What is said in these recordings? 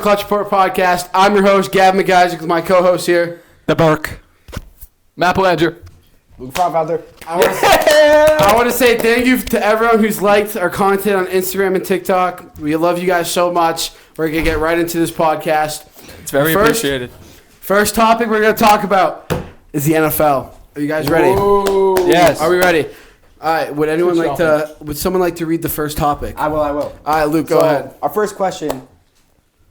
Clutch Report Podcast. I'm your host, Gavin McIsaac, with my co-host here, The Burke. Matt Belanger. Luke Frauenfelder. I want to say thank you to everyone who's liked our content on Instagram and TikTok. We love you guys so much. We're going to get right into this podcast. It's very appreciated. First topic we're going to talk about is the NFL. Are you guys ready? Whoa. Yes. Are we ready? All right. Would someone like to read the first topic? I will. All right, Luke, go ahead. Our first question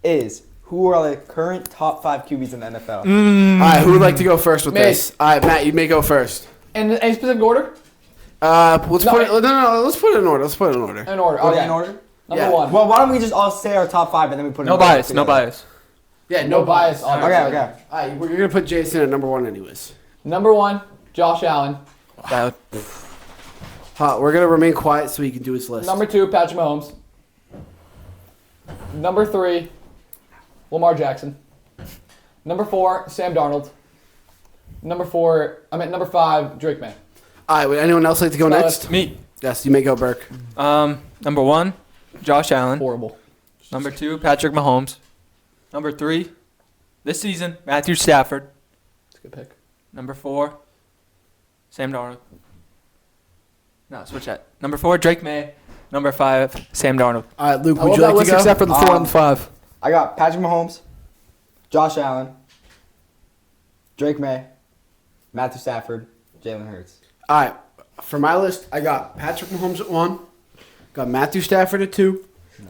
is, who are the current top 5 QBs in the NFL? All right, who would like to go first with Me. this? All right, Matt, you may go first. In any specific order? Let's put it in order. In order. Put it Okay. in order? Number one. Well, why don't we just all say our top 5 and then we put it No in order bias. No together? bias. Yeah, No bias. Okay, obviously. okay. All right, we're going to put Jason at number 1 anyways. Number one, Josh Allen. That- We're going to remain quiet so he can do his list. Number two, Patrick Mahomes. Number three, Lamar Jackson. Number four, Sam Darnold. Number five, Drake May. All right, would anyone else like to go No, next? Me. Yes, you may go, Burke. Number 1, Josh Allen. Horrible. Number 2, Patrick Mahomes. Number 3, this season, Matthew Stafford. That's a good pick. Number 4, Sam Darnold. No, switch that. Number 4, Drake May. Number 5, Sam Darnold. All right, Luke, I would love you that like list to go? except for the 4 and the 5. I got Patrick Mahomes, Josh Allen, Drake May, Matthew Stafford, Jalen Hurts. All right, for my list, I got Patrick Mahomes at 1, got Matthew Stafford at 2,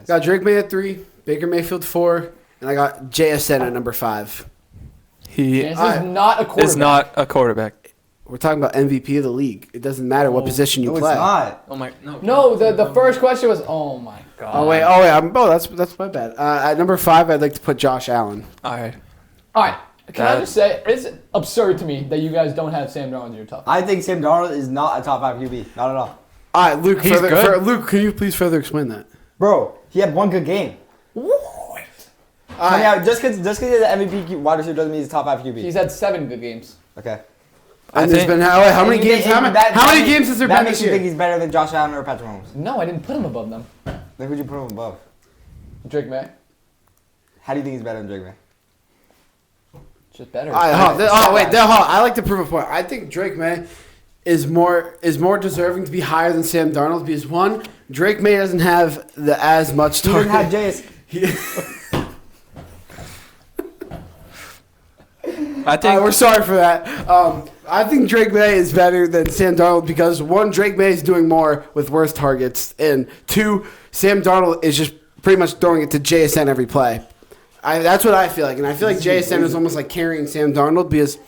got Drake May at 3, Baker Mayfield 4, and I got JSN at number 5. He This Alright. is not a quarterback. is not a quarterback. We're talking about MVP of the league. It doesn't matter what position you No, play. it's not. Oh my no. No, the first question was, oh my god. Oh wait, that's my bad. At number 5, I'd like to put Josh Allen. All right. All right. Can I That- just say, it's absurd to me that you guys don't have Sam Darnold in your top. I think Sam Darnold is not a top 5 QB. Not at all. All right, Luke. He's good. Luke, can you please further explain that? Bro, he had one good game. All right. Yeah, just because he's the MVP wide receiver doesn't mean he's a top 5 QB. He's had 7 good games. Okay. And there's been how many games? How many games has there that been makes this you year? think he's better than Josh Allen or Patrick Mahomes? No, I didn't put him above them. Then who'd you put him above? Drake May. How do you think he's better than Drake May? Just better. I like to prove a point. I think Drake May is more deserving to be higher than Sam Darnold because 1, Drake May doesn't have as much He doesn't target. have JS. I think We're sorry for that. I think Drake May is better than Sam Darnold because 1, Drake May is doing more with worse targets, and 2, Sam Darnold is just pretty much throwing it to JSN every play. That's what I feel like, and I feel like JSN is almost like carrying Sam Darnold because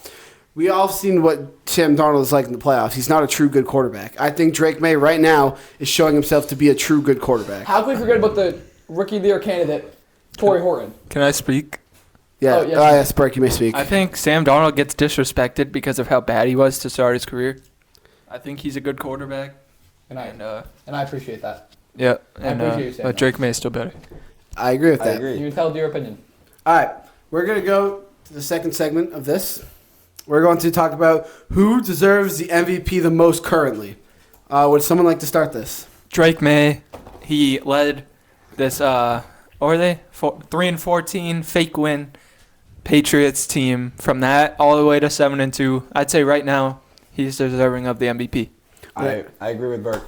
we all seen what Sam Darnold is like in the playoffs. He's not a true good quarterback. I think Drake May right now is showing himself to be a true good quarterback. How can we forget about the rookie of the year candidate, Torrey Horton? Can I speak? Yeah, Oh, yes. yes, Burke, you may speak. I think Sam Darnold gets disrespected because of how bad he was to start his career. I think he's a good quarterback. And I And appreciate that. yeah, I appreciate you saying but that. Drake May is still better. I agree with I that. agree. You tell your opinion. All right, we're going to go to the second segment of this. We're going to talk about who deserves the MVP the most currently. Would someone like to start this? Drake May, he led this what were they? 3-14 fake win Patriots team from that all the way to 7-2. I'd say right now he's deserving of the MVP. I agree with Burke.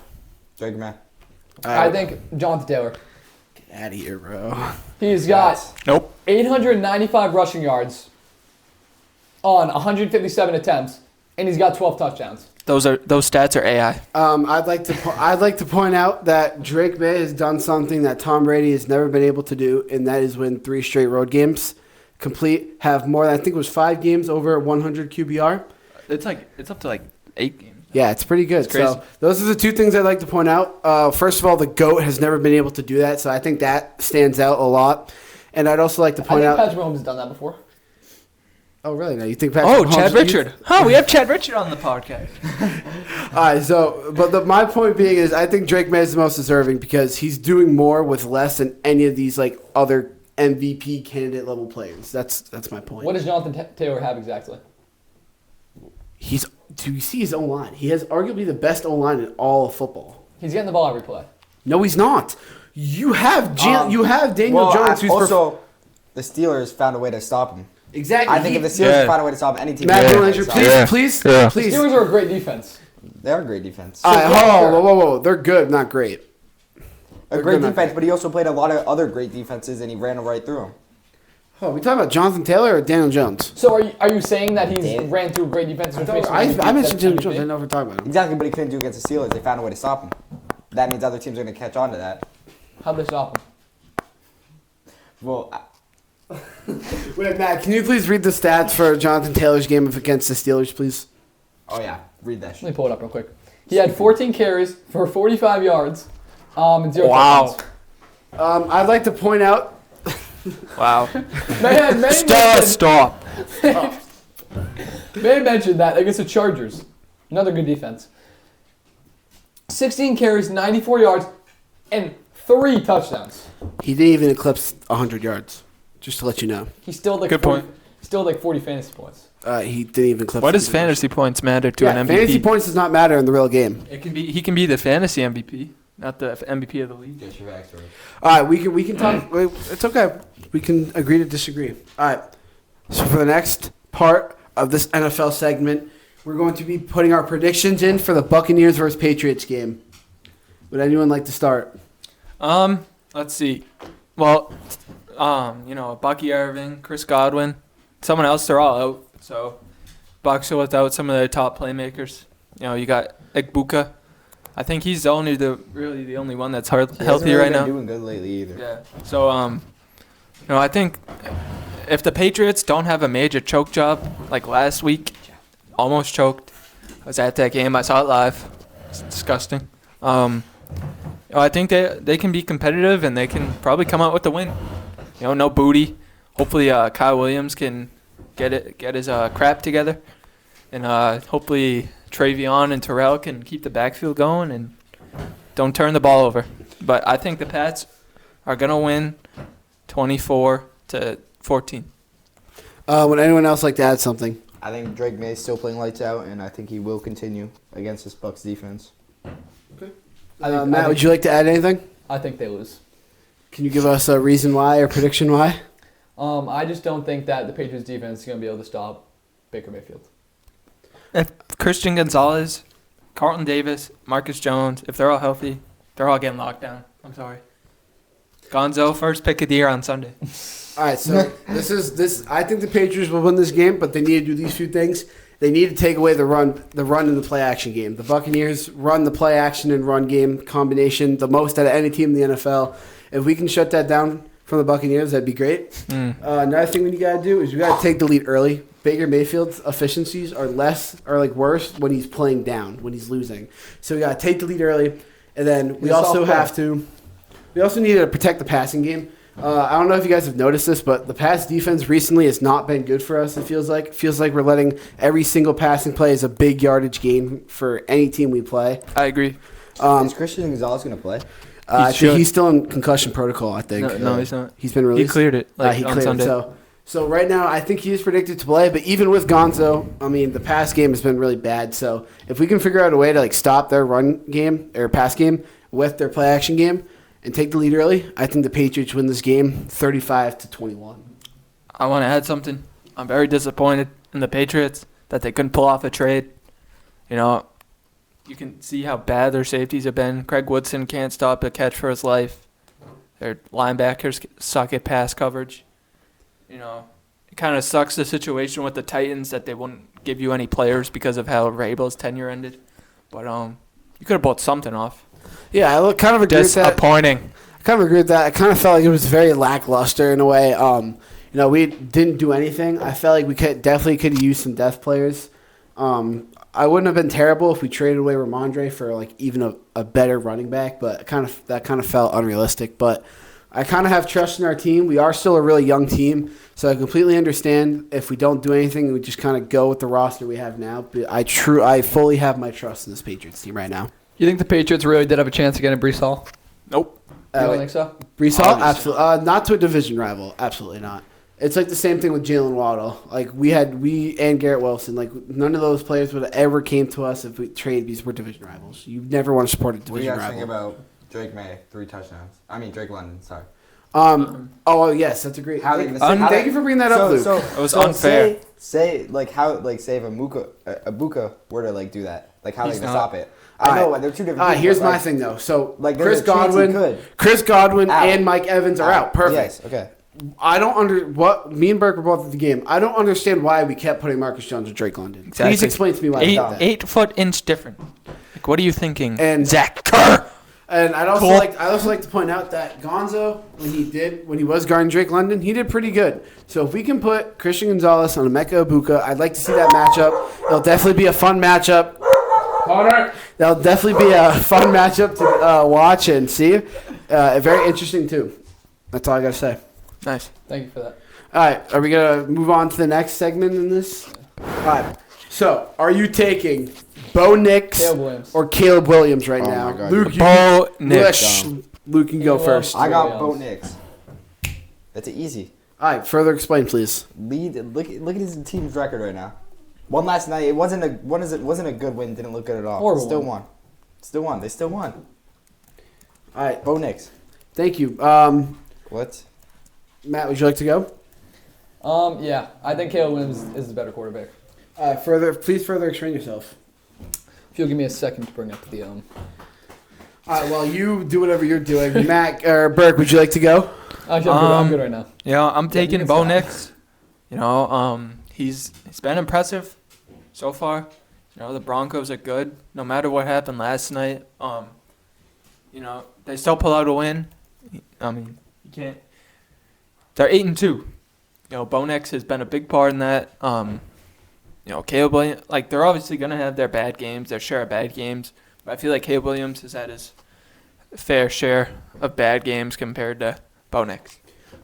Drake May. I think Jonathan Taylor. Get out of here, bro. He's got Nope. 895 rushing yards on 157 attempts, and he's got 12 touchdowns. Those stats are AI. I'd like to point out that Drake May has done something that Tom Brady has never been able to do, and that is win 3 straight road games. Have more than, I think it was 5 games over 100 QBR. It's up to 8 games. Yeah, it's pretty good. It's crazy. So those are the 2 things I'd like to point out. First of all, the GOAT has never been able to do that, so I think that stands out a lot. And I'd also like to I point think out. Patrick Mahomes has done that before. Oh, really? Now you think Patrick Mahomes? Chad Richard. We have Chad Richard on the podcast. All right. So, my point being is, I think Drake May is the most deserving because he's doing more with less than any of these other MVP candidate level players. That's my point. What does Jonathan Taylor have exactly? Do you see his O line? He has arguably the best O line in all of football. He's getting the ball every play. No, he's not. You have Daniel Well, Jones, who's also the Steelers found a way to stop him. Exactly. I think if the Steelers found a way to stop any team, Matt they would Belanger, stop them. please. The Steelers are a great defense. They are a great defense. All right, sure. whoa. They're good, not great. A great defense, but he also played a lot of other great defenses, and he ran right through them. Oh, we talking about Jonathan Taylor or Daniel Jones? So are you saying that he's Did. ran through great defense? Which makes him I MVP? mentioned Daniel Jones. I MVP? didn't know if we're talking about him. Exactly, but he couldn't do it against the Steelers. They found a way to stop him. That means other teams are going to catch on to that. How'd they stop him? Well, Wait, Matt, can you please read the stats for Jonathan Taylor's game against the Steelers, please? oh yeah, read that Let shit. me pull it up real quick. He had 14 carries for 45 yards, and 0 Wow. touchdowns. I'd like to point out. Wow. May Stop. mention that against the Chargers, another good defense. 16 carries, 94 yards, and 3 touchdowns. He didn't even eclipse 100 yards, just to let you know. He still like Good 40, point. Still like 40 fantasy points. He didn't even eclipse. What does 100 yards. fantasy points matter to Yeah, an MVP? fantasy points does not matter in the real game. He can be the fantasy MVP, not the MVP of the league. All right, we can talk. Wait, it's okay. We can agree to disagree. All right. So for the next part of this NFL segment, we're going to be putting our predictions in for the Buccaneers versus Patriots game. Would anyone like to start? Let's see. Well, Bucky Irving, Chris Godwin, someone else, they're all out. So Bucks are without some of their top playmakers. You got Egbuka. I think he's the only one that's healthy right now. Doing good lately either. Yeah. So I think if the Patriots don't have a major choke job like last week, almost choked. I was at that game. I saw it live. It's disgusting. I think they can be competitive and they can probably come out with the win. No booty. Hopefully Kyle Williams can get his crap together, and hopefully Travion and Terrell can keep the backfield going and don't turn the ball over. But I think the Pats are gonna win 24-14. Would anyone else like to add something? I think Drake May is still playing lights out, and I think he will continue against this Bucks defense. Matt, would you like to add anything? I think they lose. Can you give us a reason why or prediction why? I just don't think that the Patriots defense is going to be able to stop Baker Mayfield. If Christian Gonzalez, Carlton Davis, Marcus Jones, if they're all healthy, they're all getting locked down. I'm sorry. Gonzo, first pick of the year on Sunday. All right, so this. I think the Patriots will win this game, but they need to do these few things. They need to take away the run and the play action game. The Buccaneers run the play action and run game combination the most out of any team in the NFL. If we can shut that down from the Buccaneers, that'd be great. Another thing we got to do is we got to take the lead early. Baker Mayfield's efficiencies are worse when he's playing down, when he's losing. So we got to take the lead early, and then we also need to protect the passing game. I don't know if you guys have noticed this, but the pass defense recently has not been good for us. It feels like we're letting every single passing play is a big yardage gain for any team we play. I agree. Is Christian Gonzalez going to play? I think he's still in concussion protocol. I think. No, he's not. He's been released. He cleared it He on cleared Sunday. it. So right now, I think he is predicted to play. But even with Gonzo, I mean, the pass game has been really bad. So if we can figure out a way to stop their run game or pass game with their play action game and take the lead early, I think the Patriots win this game 35-21. I want to add something. I'm very disappointed in the Patriots that they couldn't pull off a trade. You can see how bad their safeties have been. Craig Woodson can't stop a catch for his life. Their linebackers suck at pass coverage. It kind of sucks the situation with the Titans that they wouldn't give you any players because of how Rabel's tenure ended. But you could have bought something off. Yeah, I kind of agree with that. Disappointing. I kind of agree with that. I kind of felt like it was very lackluster in a way. We didn't do anything. I felt like we definitely could use some depth players. I wouldn't have been terrible if we traded away Ramondre for even a better running back, but that kind of felt unrealistic. But I kind of have trust in our team. We are still a really young team, so I completely understand if we don't do anything, we just kind of go with the roster we have now. But I fully have my trust in this Patriots team right now. You think the Patriots really did have a chance of getting Brees Hall? Nope. You don't think so? Brees Hall? Absolutely. Not to a division rival. Absolutely not. It's the same thing with Jalen Waddle. We and Garrett Wilson. None of those players would have ever came to us if we traded because we're division rivals. You never want to support a What do you division guys think rival. about Drake May, 3 touchdowns? I mean, Drake London, sorry. Oh yes, that's a great. How they gonna Thank you for bringing that up, Luke. It was unfair. Say like how like say if Ibuka were to like do that, like how He's they gonna not. stop it? I know they're two different. People, Here's but, my like, thing though. So like, there's Chris a chance he Godwin, could. Out. and Mike Evans are out. Perfect. Yes. Okay. I don't what me and Burke were both at the game. I don't understand why we kept putting Marcus Jones and Drake London. Exactly. Please explain to me why we did that. 8 foot inch different. Like, what are you thinking? And Zach Kerr. And I'd also Cool. like to point out that Gonzo, when he was guarding Drake London, he did pretty good. So if we can put Christian Gonzalez on Emeka Ibuka, I'd like to see that matchup. It'll definitely be a fun matchup. That'll definitely be a fun matchup to watch and see. Very interesting too. That's all I gotta say. Nice. Thank you for that. All right, are we gonna move on to the next segment in this? All right. So, are you taking Bo Nix Caleb Williams. or Caleb Williams right Oh now? my God, Luke, you Bo can, Nix. Luke can go Caleb first. Williams. I got Bo Williams. Nix. That's an easy. All right, further explain, please. Look at his team's record right now. Won last night. It wasn't a good win. Didn't look good at all. Horrible Still win. won. Still won. They still won. All right, Bo Nix. thank you. What? Matt, would you like to go? Yeah, I think Caleb Williams is the better quarterback. Please further explain yourself. If you'll give me a second to bring up the All right, well, you do whatever you're doing. Matt or Burke, would you like to go? Actually, I'm good right now. You know, I'm you taking can Bo stop. Nix. You know, he's been impressive so far. You know, the Broncos are good. No matter what happened last night, you know, they still pull out a win. I mean, you can't. They're 8-2. You know, Bo Nix has been a big part in that. You know, Caleb Williams, like, they're obviously going to have their bad games, their share of bad games. But I feel like Caleb Williams has had his fair share of bad games compared to Bo Nix.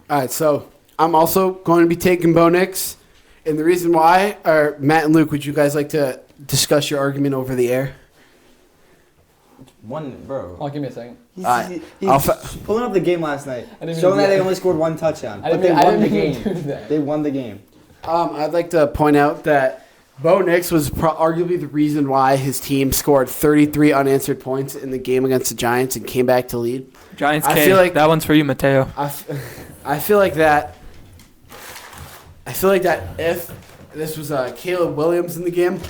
All right, so I'm also going to be taking Bo Nix. And the reason why, or Matt and Luke, would you guys like to discuss your argument over the air? One, bro. Oh, give me a second. He's, Alright, he's I'll pulling up the game last night, I didn't showing even that do they that. only scored one touchdown, I but they didn't won the even do game. that. They won the game. I'd like to point out that Bo Nix was arguably the reason why his team scored 33 unanswered points in the game against the Giants and came back to lead. Giants I K, feel like- that one's for you, Mateo. I feel like that. I feel like that if this was Caleb Williams in the game,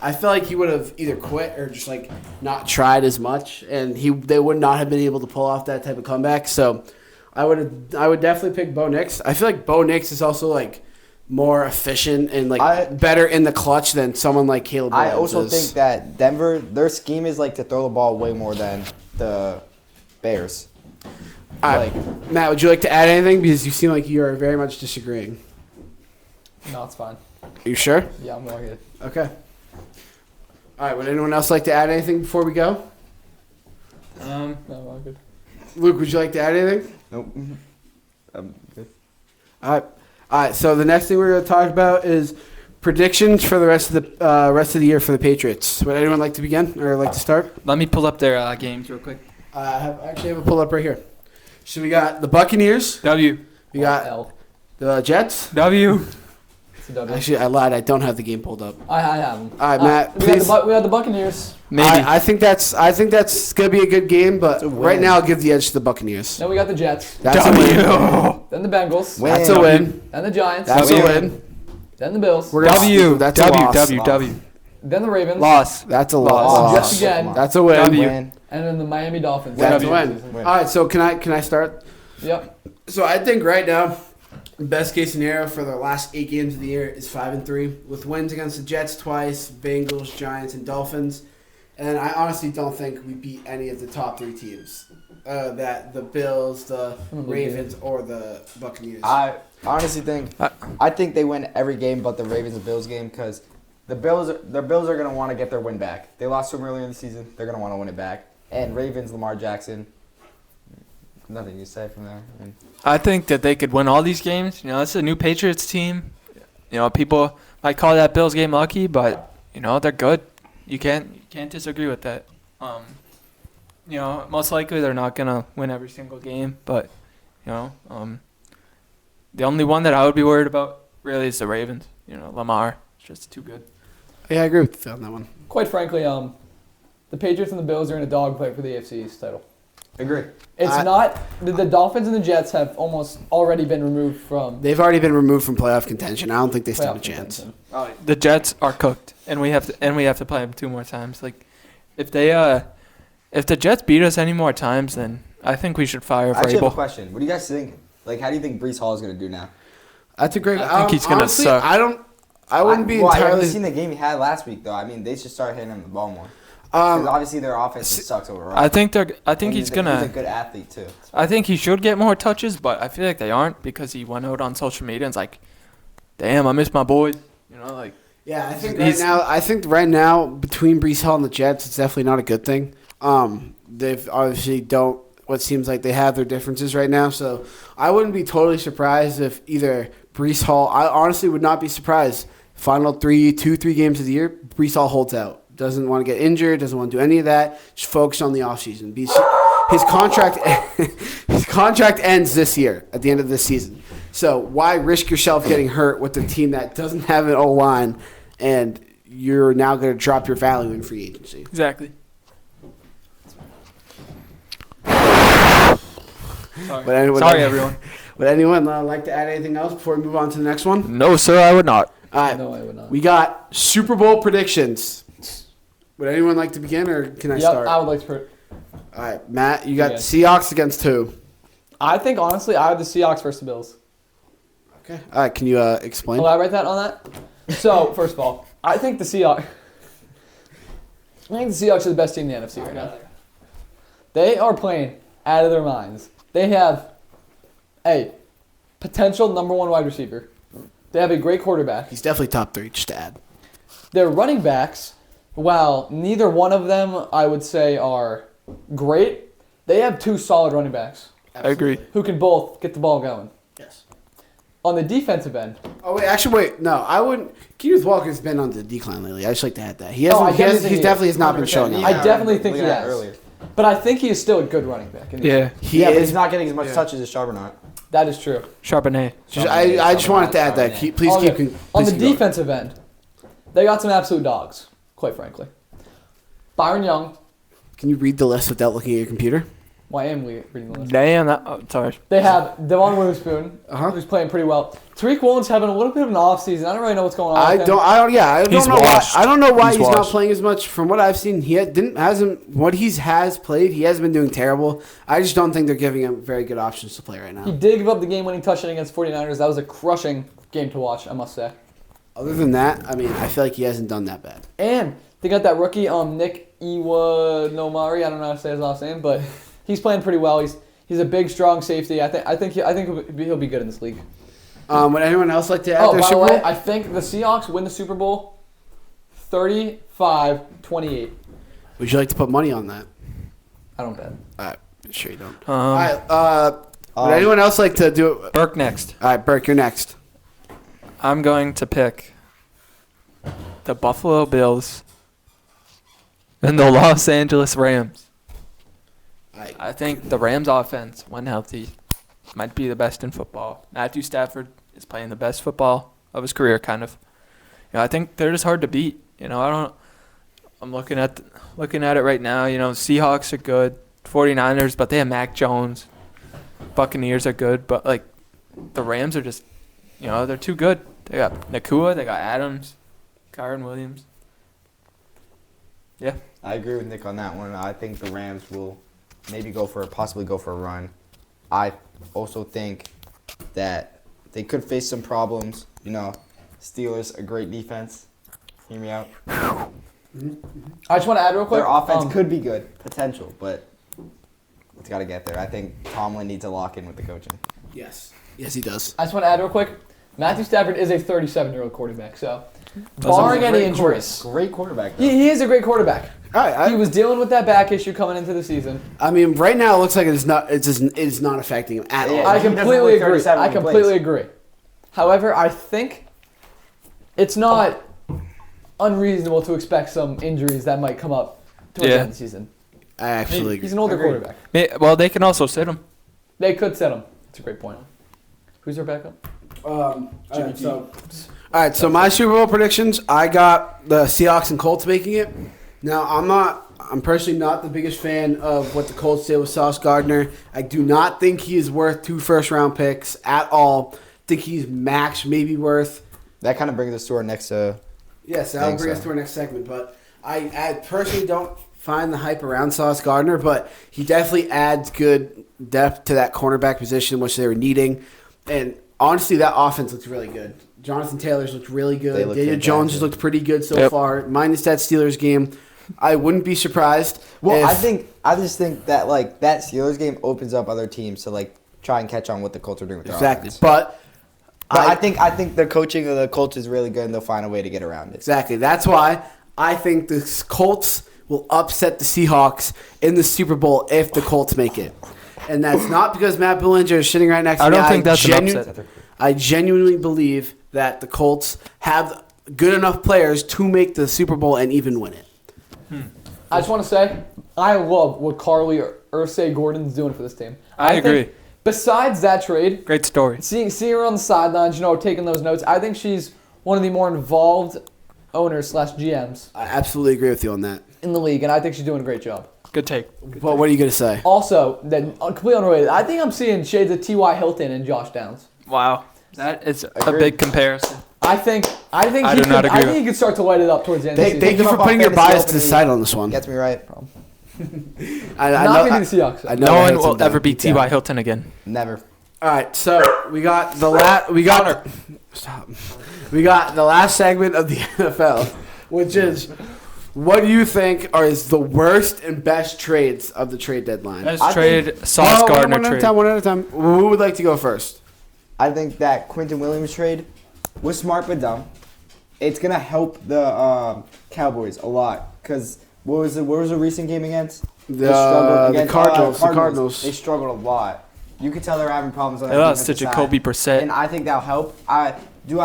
I feel like he would have either quit or just like not tried as much, and they would not have been able to pull off that type of comeback. So I would definitely pick Bo Nix. I feel like Bo Nix is also like more efficient and like better in the clutch than someone like Caleb Williams I also is. think that Denver, their scheme is like to throw the ball way more than the Bears. Like, Matt, would you like to add anything? Because you seem like you are very much disagreeing. No, it's fine. Are you sure? Yeah, I'm all good. Okay. All right. Would anyone else like to add anything before we go? No, I'm all good. Luke, would you like to add anything? nope. Good. All right. So the next thing we're going to talk about is predictions for the rest of the year for the Patriots. Would anyone like to begin or like to start? Let me pull up their games real quick. I actually have a pull up right here. So we got the Buccaneers. W. We got L. the Jets. W. It's a W. Actually, I lied. I don't have the game pulled up. I have them. All right, Matt, we got please. we got the Buccaneers. Maybe. I think that's gonna be a good game, but a win. right now I'll give the edge to the Buccaneers. Then we got the Jets. That's a win. Then the Bengals. Win. That's a win. Then the Giants. That's W. a win. Then the Bills. We're gonna- W. That's a W. loss. W. W. Then the Ravens. Loss. That's a Loss. loss. Jets again. That's a win. W. Win. And then the Miami Dolphins. That's a W. win. Win. All right, so can I start? Yep. So I think right now, best case scenario for the last 8 games of the year is 5-3 with wins against the Jets twice, Bengals, Giants, and Dolphins. And I honestly don't think we beat any of the top 3 teams. That the Bills, the Ravens, or the Buccaneers. I honestly think I think they win every game but the Ravens and Bills game because the Bills are gonna want to get their win back. They lost to them earlier in the season. They're gonna want to win it back. And Ravens, Lamar Jackson. Nothing you say from there. I mean, I think that they could win all these games. You know, it's a new Patriots team. You know, people might call that Bills game lucky, but you know they're good. You can't disagree with that. You know, most likely they're not gonna win every single game, but you know, the only one that I would be worried about really is the Ravens. You know, Lamar is just too good. Yeah, I agree with you on that one. Quite frankly, the Patriots and the Bills are in a dogfight for the AFC East title. Agree. It's not the Dolphins and the Jets have almost already been removed from They've already been removed from playoff contention. I don't think they stand a playoff chance. contention. The Jets are cooked, and we have to play them 2 more times. Like, if the Jets beat us any more times, then I think we should fire I actually have a Vrabel. question. What do you guys think? Like, how do you think Brees Hall is going to do now? That's a great. I think he's gonna honestly, suck. I wouldn't be Well, I entirely. haven't seen the game he had last week, though. I mean, they should start hitting him the ball more. Because obviously their offense just sucks overall. I think And he's He's a gonna. good athlete, too. I think he should get more touches, but I feel like they aren't because he went out on social media and it's like, "Damn, I miss my boys." You know, like. Yeah, I think He's- right now between Brees Hall and the Jets, it's definitely not a good thing. They've obviously don't what seems like they have their differences right now. So I wouldn't be totally surprised if either Brees Hall. I honestly would not be surprised. Final 3 games of the year, Brees Hall holds out. Doesn't want to get injured. Doesn't want to do any of that. Just focus on the offseason. His contract ends this year at the end of this season. So why risk yourself getting hurt with a team that doesn't have an O-line and you're now going to drop your value in free agency? Exactly. Sorry, Would everyone. Would anyone like to add anything else before we move on to the next one? No, sir, I would not. All right. No, I would not. We got Super Bowl predictions. Would anyone like to begin, or can I Yep, start? I would like to. All right, Matt, you got Yeah. Seahawks against who? I think honestly, I have the Seahawks versus the Bills. Okay. All right, can you explain? Elaborate that on that. So first of all, I think the Seahawks. I think the Seahawks are the best team in the NFC right now. They are playing out of their minds. They have a potential number 1 wide receiver. They have a great quarterback. He's definitely top 3, just to add. Their running backs, while neither one of them I would say are great, they have 2 solid running backs I agree. who can both get the ball going. Yes. On the defensive end, Oh wait, no, I wouldn't. Kenneth Walker's been on the decline lately. I just like to add that he Oh, I hasn't. definitely think He he definitely has not been 100%, showing yeah. up. I definitely think Look he at that has. earlier. but I think he is still a good running back. in the Yeah, He Yeah, but is. he's not getting as much touches as Charbonnet. That is true. Charbonnet. I just wanted to add that. Please Okay. keep. On please the keep going. defensive end, they got some absolute dogs, quite frankly. Byron Young. Can you read the list without looking at your computer? Why am we reading the list? Damn, sorry. They have Devon Witherspoon, Uh-huh. who's playing pretty well. Tariq Woolen's having a little bit of an off season. I don't really know what's going on. I with him. don't. I don't. Yeah, I He's don't know washed. why. I don't know why He's he's not washed. playing as much. From what I've seen, he hasn't. What he has played, he hasn't been doing terrible. I just don't think they're giving him very good options to play right He now. did give up the game-winning touchdown against 49ers. That was a crushing game to watch, I must say. Other than that, I mean, I feel like he hasn't done that bad. And they got that rookie, Nick Iwanomari. I don't know how to say his last name, but he's playing pretty well. He's a big, strong safety. I think he'll be good in this league. Would anyone else like to add Oh, their by the Super way, Bowl? I think the Seahawks win the Super Bowl 35-28. Would you like to put money on that? I don't bet. All right, sure you don't. All Um, right. Would anyone else like to do it? Burke next. All right, Burke, you're next. I'm going to pick the Buffalo Bills and the Los Angeles Rams. I think the Rams offense, when healthy, might be the best in football. Matthew Stafford is playing the best football of his career, kind of. I think they're just hard to beat. I'm looking at it right now. Seahawks are good, 49ers, but they have Mac Jones. Buccaneers are good, but the Rams are just, they're too good. They got Nakua, they got Adams, Kyron Williams. Yeah. I agree with Nick on that one. I think the Rams will possibly go for a run. I also think that they could face some problems. Steelers, a great defense. Hear me out. I just want to add real quick. Their offense could be good, potential, but it's got to get there. I think Tomlin needs to lock in with the coaching. Yes. Yes, he does. I just want to add real quick. Matthew Stafford is a 37-year-old quarterback, so barring any injuries, Great quarterback. Though. he is a great quarterback. All right. He was dealing with that back issue coming into the season. I mean, right now it looks like it is not affecting him at all. Yeah. I he doesn't completely look agree. 37 I when he completely plays. agree. However, I think it's not unreasonable to expect some injuries that might come up towards the end of the season. I actually agree. He's an older Agreed. quarterback. Well, they can also sit him. They could set him. That's a great point. Who's their backup? All right, so my Super Bowl predictions, I got the Seahawks and Colts making it. Now, I'm personally not the biggest fan of what the Colts did with Sauce Gardner. I do not think he is worth 2 first-round picks at all. I think he's max maybe worth. That kind of brings us to our next. Yes, that'll bring us to our next segment. But I personally don't find the hype around Sauce Gardner, but he definitely adds good depth to that cornerback position, which they were needing. And honestly, that offense looks really good. Jonathan Taylor's looked really They good. look Daniel fantastic. Jones has looked pretty good so far, minus that Steelers game. I wouldn't be surprised. Well, if, I just think that like that Steelers game opens up other teams to like try and catch on what the Colts are doing with their exactly, offense. but I think the coaching of the Colts is really good, and they'll find a way to get around it. exactly. That's why I think the Colts will upset the Seahawks in the Super Bowl if the Colts make it. And that's not because Matt Belanger is sitting right next to I me. don't think that's an upset. I genuinely believe that the Colts have good enough players to make the Super Bowl and even win it. I just want to say, I love what Carly Ursay Gordon's doing for this team. I agree. Think besides that trade, Great story. seeing her on the sidelines, taking those notes, I think she's one of the more involved owners / GMs I absolutely agree with you on that. in the league, and I think she's doing a great job. Good take. But what are you going to say? Also, then completely unrelated, I think I'm seeing shades of T.Y. Hilton and Josh Downs. Wow. That is a Agreed. big comparison. I think I do not agree with- he could start to light it up towards the end of the season. Thank you for up on putting your fantasy bias to the opening. side on this one. Gets me right. I Not know, maybe the Seahawks. I know No I one had will some ever down. beat T.Y. Hilton again. Never. All right, so we got the last segment of the NFL, which is what do you think is the worst and best trades of the trade deadline? Best I trade, Sauce Gardner one at a trade. time. One at a time. Who would like to go first? I think that Quentin Williams trade was smart but dumb. It's gonna help the Cowboys a lot because what was the recent game against? They struggled The Cardinals. They struggled a lot. You could tell they're having problems on They that lost to defensive Jacoby side. Brissett. And I think that'll help. I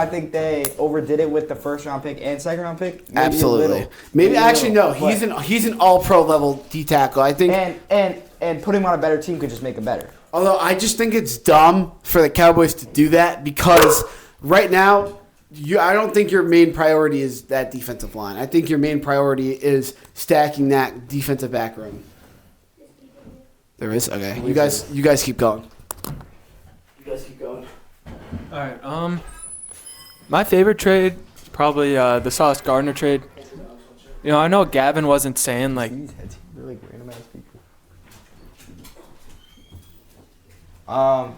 think they overdid it with the first round pick and second round pick. Maybe a Absolutely. little. Maybe a actually no. little, He's an all pro level D tackle. I think. and putting him on a better team could just make him better. Although I just think it's dumb for the Cowboys to do that because right now, I don't think your main priority is that defensive line. I think your main priority is stacking that defensive back room. There is? Okay. You guys keep going. You guys keep going. All right. My favorite trade, probably the Sauce Gardner trade. I know Gavin wasn't saying like.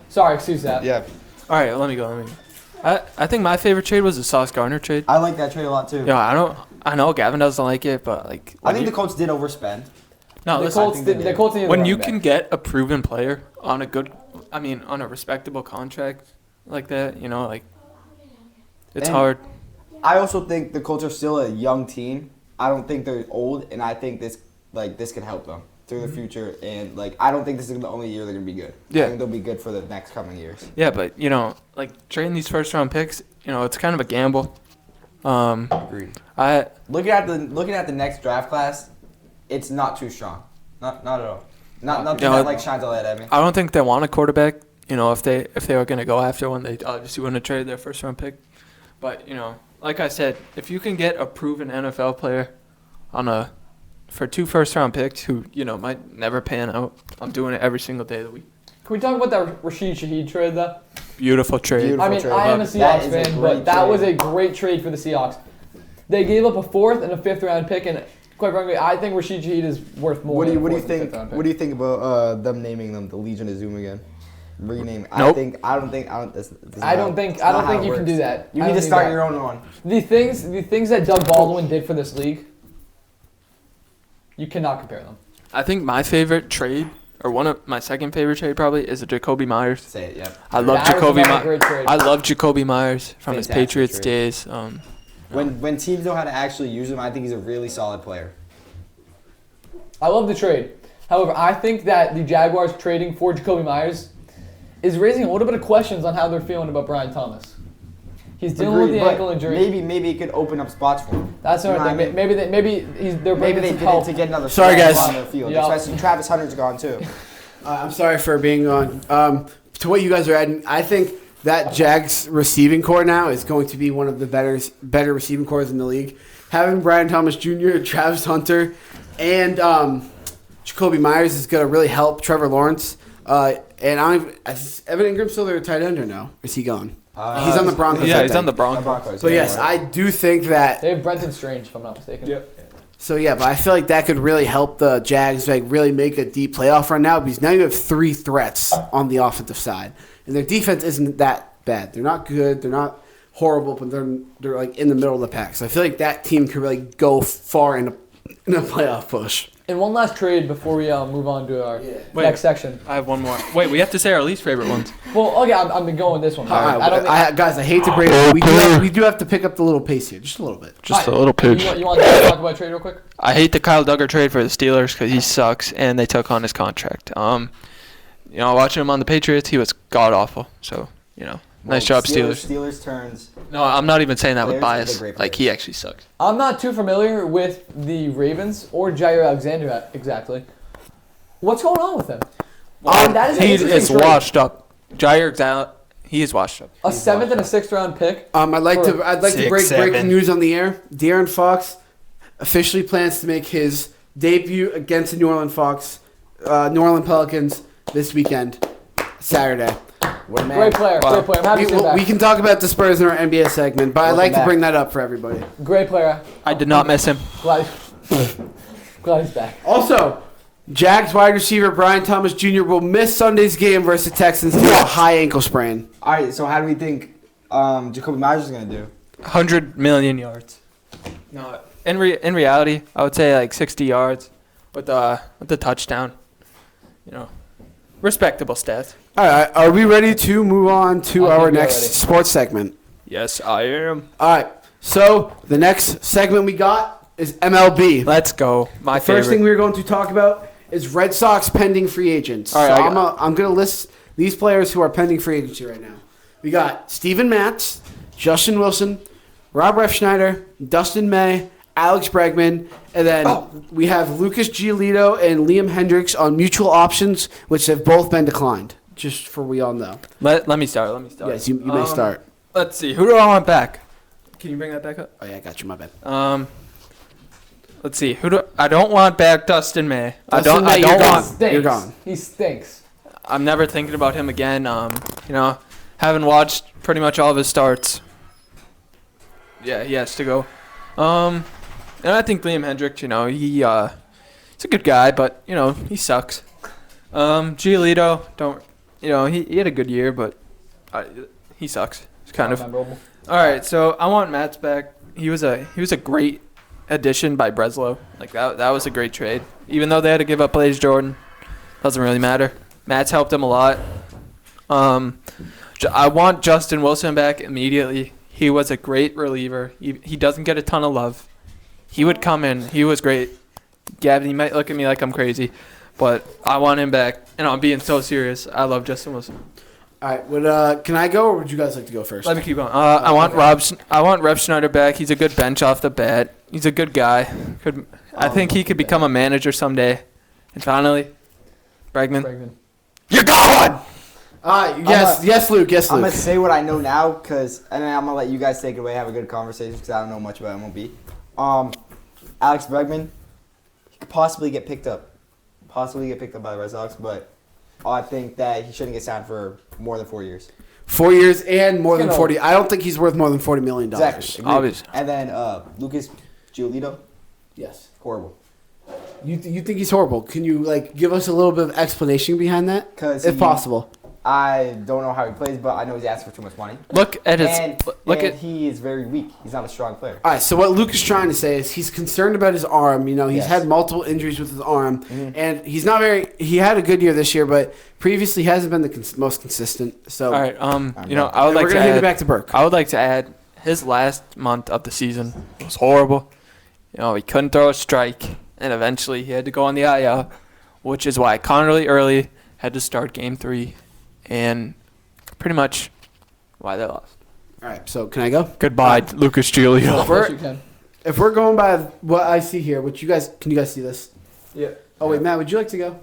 Sorry, excuse that. Yeah, All right, let me go. I think my favorite trade was the Sauce Gardner trade. I like that trade a lot too. I know Gavin doesn't like it, but like. I think the Colts did overspend. No, The listen. Colts needed When a you running can back. get a proven player on a respectable contract like that, it's And- hard. I also think the Colts are still a young team. I don't think they're old, and I think this could help them through the future. And I don't think this is the only year they're gonna be good. Yeah. I think they'll be good for the next coming years. Yeah, but trading these first round picks, it's kind of a gamble. Agreed. I Looking at the next draft class, it's not too strong. Not at all. Nothing Yeah, that shines a light at me. I don't think they want a quarterback. If they were gonna go after one, they obviously wouldn't have traded their first round pick. But like I said, if you can get a proven NFL player for 2 first round picks who might never pan out, I'm doing it every single day of the week. Can we talk about that Rashid Shaheed trade, though? Beautiful trade. Beautiful. I mean, trade. I am a That Seahawks is a fan, great but that was a trade. great trade for the Seahawks. They gave up a 4th and a 5th round pick, and quite frankly, I think Rashid Shaheed is worth more. What do you than a 4th and think? 5th round pick. What do you think about them naming them the Legion of Zoom again? Rename. Nope. I don't think. I don't think you can do that. You I need don't to think start that. your own one. The things that Doug Baldwin did for this league, you cannot compare them. I think my favorite trade, or one of my second favorite trade probably, is a Jacoby Myers. Say it. Yep. I love That was Jacoby another Myers. great trade. I love Jacoby Myers from his Fantastic Patriots trade. days. When teams know how to actually use him, I think he's a really solid player. I love the trade. However, I think that the Jaguars trading for Jacoby Myers is raising a little bit of questions on how they're feeling about Brian Thomas. He's dealing with Agreed, the but ankle injury. Maybe it could open up spots for him. That's You know another what I thing. mean? Maybe they're Maybe bringing they some did help. it to get another Sorry, star guys. on the field. Yeah. Especially Travis Hunter's gone too. I'm sorry for being on. To what you guys are adding, I think that Jags receiving core now is going to be one of the better receiving cores in the league. having Brian Thomas Jr., Travis Hunter, and Jacoby Myers is going to really help Trevor Lawrence. And is Evan Ingram still their tight end or no? Is he gone? He's on the Broncos. Yeah, I he's think. on the Broncos. But yes, I do think that. They have Brenton Strange, if I'm not mistaken. Yep. So yeah, but I feel like that could really help the Jags really make a deep playoff run now because now you have 3 threats on the offensive side, and their defense isn't that bad. They're not good. They're not horrible, but they're like in the middle of the pack. So I feel like that team could really go far in a playoff push. And one last trade before we move on to our Wait. next section. I have one more. Wait, we have to say our least favorite ones. Well, okay, I'm been going with this one. All I don't right, guys, I hate to break it. We do have to pick up the little pace here, just a little bit. Just a Alright, little pitch. You want to talk about a trade real quick? I hate the Kyle Duggar trade for the Steelers because he sucks, and they took on his contract. Watching him on the Patriots, he was god awful. So, nice job, Steelers. Steelers turns. No, I'm not even saying that with Players, bias. they're great Like, players. he actually sucks. I'm not too familiar with the Ravens or Jair Alexander exactly. What's going on with him? That is an He interesting is trade. washed up. He is washed up. A 7th and a 6th round pick. I'd like to Six, break breaking seven. news on the air. De'Aaron Fox officially plans to make his debut against the New Orleans Pelicans this weekend, Saturday. What a man. Great player. Wow. Great player. I'm happy to see him back. We can talk about the Spurs in our NBA segment, but I'd Welcome like to back. bring that up for everybody. Great player. I did not miss him. Glad he's back. Also, Jags wide receiver Brian Thomas Jr. will miss Sunday's game versus the Texans due to a high ankle sprain. All right, so how do we think Jacoby Myers is going to do? 100 million yards. No, in reality, I would say like 60 yards with the touchdown. Respectable stats. All right, are we ready to move on to I think our we are next ready. sports segment? Yes, I am. All right, so the next segment we got is MLB. Let's go. My The first favorite. thing we're going to talk about is Red Sox pending free agents. All right, so I I'm going to list these players who are pending free agency right now. We got Steven Matz, Justin Wilson, Rob Refsnyder, Dustin May, Alex Bregman, and then we have Lucas Giolito and Liam Hendricks on mutual options, which have both been declined, just for we all know. Let me start. Yes, you may start. Let's see. Who do I want back? Can you bring that back up? Oh, yeah, I got you. My bad. Let's see. I don't want back Dustin May. Dustin May, I you're don't gone. want. Stinks. You're gone. He stinks. I'm never thinking about him again. Haven't watched pretty much all of his starts. Yeah, he has to go. And I think Liam Hendricks, he's a good guy, but he sucks. Giolito, he had a good year, but he sucks. It's kind of. Memorable. All right, so I want Matt's back. He was a great addition by Breslow. Like that was a great trade. Even though they had to give up Blaze Jordan, doesn't really matter. Matt's helped him a lot. I want Justin Wilson back immediately. He was a great reliever. He doesn't get a ton of love. He would come in. He was great. Gavin, you might look at me like I'm crazy, but I want him back. And I'm being so serious. I love Justin Wilson. All right, can I go, or would you guys like to go first? Let me keep going. I want Reb Schneider back. He's a good bench off the bat. He's a good guy. I think he could become a manager someday. And finally, Bregman. Bregman. Yes, Luke. I'm going to say what I know now, and then I'm going to let you guys take it away, have a good conversation, because I don't know much about MLB. Alex Bregman, he could possibly get picked up by the Red Sox, but I think that he shouldn't get signed for more than 4 years. 4 years and more than You know- 40. I don't think he's worth more than $40 million. Exactly. Agreed. Obvious. And then Lucas Giolito, Yes. horrible. You think he's horrible? Can you give us a little bit of explanation behind that, 'Cause if he- possible? I don't know how he plays, but I know he's asking for too much money. Look at his. And Look he is very weak. He's not a strong player. All right. So what Luke is trying to say is he's concerned about his arm. He's Yes. had multiple injuries with his arm, Mhm. and he's not very. He had a good year this year, but previously hasn't been the most consistent. So All right. I would and like we're to gonna hand it add. back to Burke. I would like to add his last month of the season was horrible. He couldn't throw a strike, and eventually he had to go on the IL, which is why Connerly early had to start Game 3, and pretty much why they lost. All right. So can I go? Goodbye, Lucas Giolito. We're- Yes, you can. If we're going by what I see here, can you guys see this? Yeah. Oh wait, Matt, would you like to go?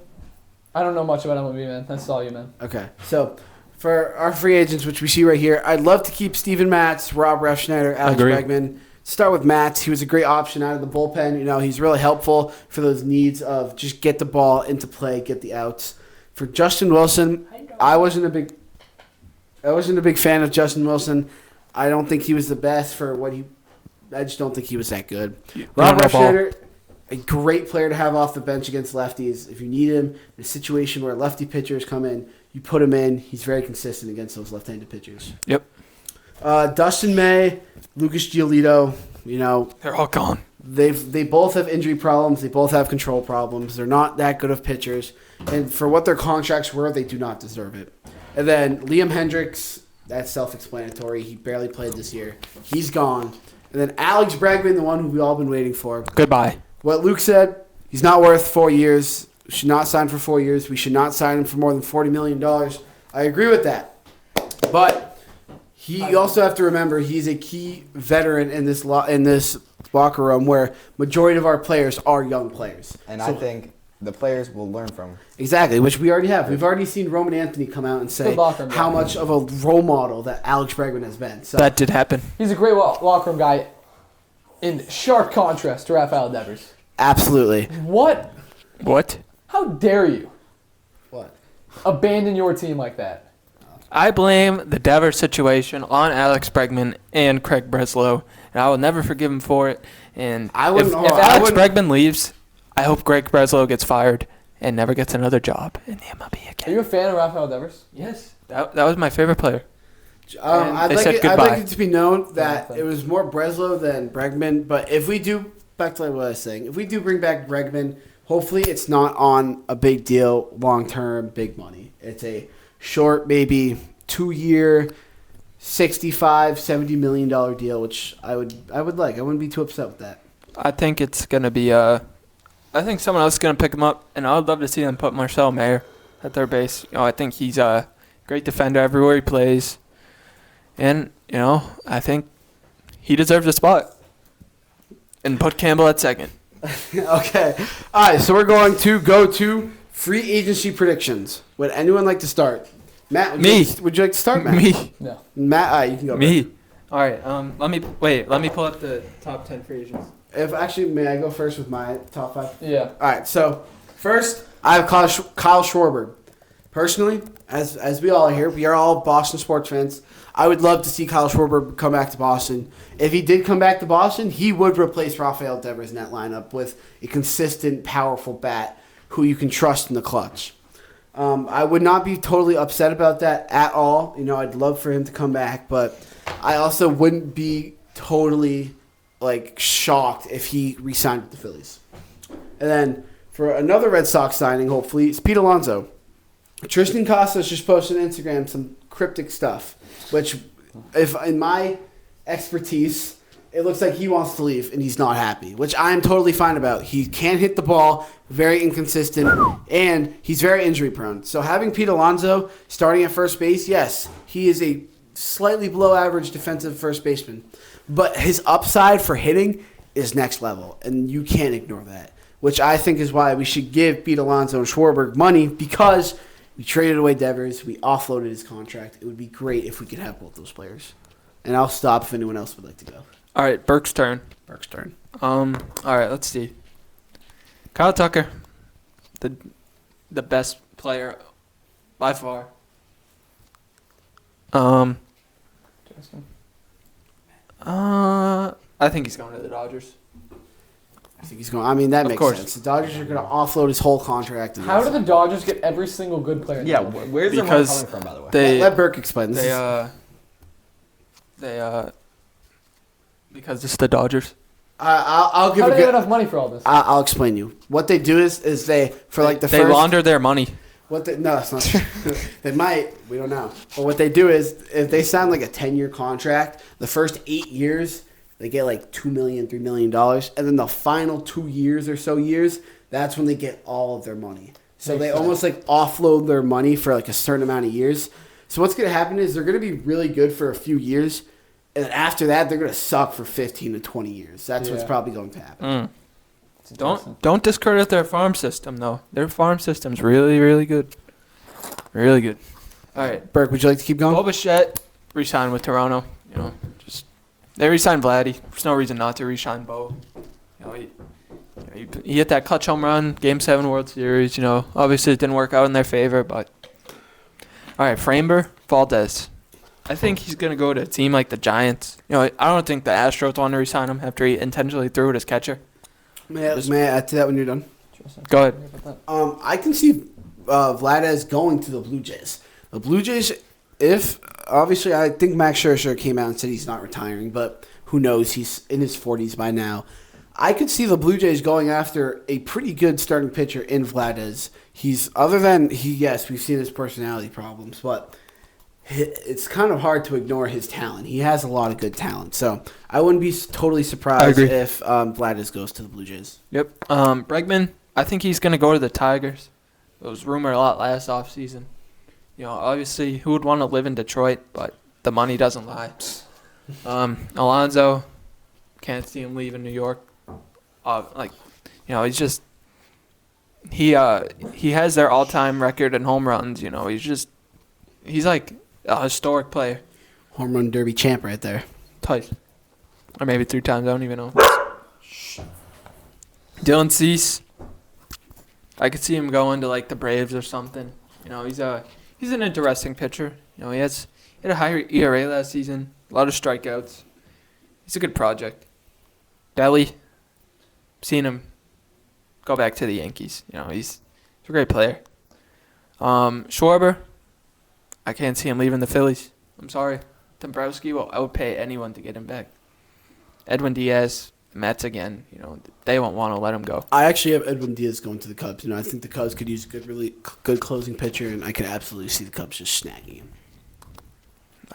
I don't know much about MLB, man. That's all you, man. Okay, so for our free agents, which we see right here, I'd love to keep Steven Matz, Rob Refsnyder, Alex Agree. Bregman, Start with Matz. He was a great option out of the bullpen. You know, he's really helpful for those needs of just get the ball into play, get the outs. For Justin Wilson, I wasn't a big fan of Justin Wilson. I don't think he was the best for what he. I just don't think he was that good. Rob Refsnyder, a great player to have off the bench against lefties. If you need him in a situation where lefty pitchers come in, you put him in. He's very consistent against those left-handed pitchers. Yep. Dustin May, Lucas Giolito, you know, They're all gone. they both have injury problems. They both have control problems. They're not that good of pitchers. And for what their contracts were, they do not deserve it. And then Liam Hendricks, that's self-explanatory. He barely played this year. He's gone. And then Alex Bregman, the one who we've all been waiting for. Goodbye. What Luke said, he's not worth 4 years. Should not sign for 4 years. We should not sign him for more than $40 million. I agree with that. But you also have to remember he's a key veteran in this locker room where majority of our players are young players. And I think the players will learn from him. Exactly, which we already have. We've already seen Roman Anthony come out and say how much of a role model that Alex Bregman has been. So That did happen. He's a great locker room guy in sharp contrast to Rafael Devers. absolutely. What? What? How dare you What? abandon your team like that? I blame the Devers situation on Alex Bregman and Craig Breslow, and I will never forgive him for it. And I wouldn't- if I Alex wouldn't- Bregman leaves, I hope Greg Breslow gets fired and never gets another job in the MLB Are again. you a fan of Rafael Devers? Yes, that was my favorite player. I'd they like said I'd goodbye. like it to be known that Nothing. it was more Breslow than Bregman. But if we do, back to what I was saying, if we do bring back Bregman, hopefully it's not on a big deal, long-term, big money. It's a short, maybe 2-year, $65-70 million deal, which I would like. I wouldn't be too upset with that. I think it's gonna be I think someone else is gonna pick him up, and I would love to see them put Marcel Mayer at their base. You know, I think he's a great defender everywhere he plays, and you know, I think he deserves a spot. And put Campbell at second. Okay. All right, so we're going to go to free agency predictions. Would anyone like to start? Matt, would you like to start, Matt? Me. No. Matt, all right, you can go. Me. All right. Let me pull up the top 10 free agents. If actually, may I go first with my top 5? Yeah. All right, so first, I have Kyle Schwarber. Personally, as we all are here, we are all Boston sports fans. I would love to see Kyle Schwarber come back to Boston. If he did come back to Boston, he would replace Rafael Devers in that lineup with a consistent, powerful bat who you can trust in the clutch. I would not be totally upset about that at all. You know, I'd love for him to come back, but I also wouldn't be totally shocked if he re-signed with the Phillies. And then for another Red Sox signing, hopefully, it's Pete Alonso. Tristan Costas just posted on Instagram some cryptic stuff, which, if in my expertise, it looks like he wants to leave and he's not happy, which I'm totally fine about. He can't hit the ball, very inconsistent, and he's very injury prone. So having Pete Alonso starting at first base, yes, he is a slightly below average defensive first baseman, but his upside for hitting is next level, and you can't ignore that, which I think is why we should give Pete Alonso and Schwarber money, because we traded away Devers. We offloaded his contract. It would be great if we could have both those players. And I'll stop if anyone else would like to go. All right, Burke's turn. Burke's turn. All right, let's see. Kyle Tucker, the best player by far. Justin. I think he's going to the Dodgers. I think he's going. I mean, that Of makes course. sense. The Dodgers are going to offload his whole contract. and How do that's- the Dodgers get every single good player? in the Yeah, league? where's the money Because coming from, by the way? They Let Burke explain. This because it's the Dodgers. I'll give How a do they good. get enough money for all this? I'll explain you. What they do is they for like the they first. launder their money. No, that's not true. They might. We don't know. But what they do is, if they sign like a 10-year contract, the first 8 years, they get like $2 million, $3 million. And then the final 2 years or so that's when they get all of their money. So Makes they sense. almost like offload their money for like a certain amount of years. So what's going to happen is they're going to be really good for a few years. And then after that, they're going to suck for 15 to 20 years. That's what's Yeah. probably going to happen. It's interesting. Don't discredit their farm system though. Their farm system's really, really good. Really good. All right. Burke, would you like to keep going? Bo Bichette re-signed with Toronto. You know, just They re-signed Vladdy. There's no reason not to re-sign Bo. He hit that clutch home run, Game 7 World Series. Obviously it didn't work out in their favor, but all right, Framber Valdez. I think he's gonna go to a team like the Giants. I don't think the Astros want to re-sign him after he intentionally threw at his catcher. May I add to that when you're done? Go ahead. I can see Vladez going to the Blue Jays. The Blue Jays, obviously I think Max Scherzer came out and said he's not retiring, but who knows? He's in his 40s by now. I could see the Blue Jays going after a pretty good starting pitcher in Vladez. Yes, we've seen his personality problems, but it's kind of hard to ignore his talent. He has a lot of good talent, so I wouldn't be totally surprised if Vladez goes to the Blue Jays. Yep. Bregman, I think he's going to go to the Tigers. It was rumored a lot last offseason. Obviously, who would want to live in Detroit, but the money doesn't lie. Alonso, can't see him leaving New York. He's just he has their all-time record in home runs. He's like a historic player. Home run derby champ right there. Twice. Or maybe 3 times, I don't even know. Dylan Cease, I could see him going to like the Braves or something. He's an interesting pitcher. He had a higher ERA last season, a lot of strikeouts. He's a good project. Belly, seen him go back to the Yankees. He's a great player. Schwarber, I can't see him leaving the Phillies. I'm sorry. Dombrowski, I would pay anyone to get him back. Edwin Diaz, Mets again. They won't want to let him go. I actually have Edwin Diaz going to the Cubs. I think the Cubs could use a really good closing pitcher, and I could absolutely see the Cubs just snagging him.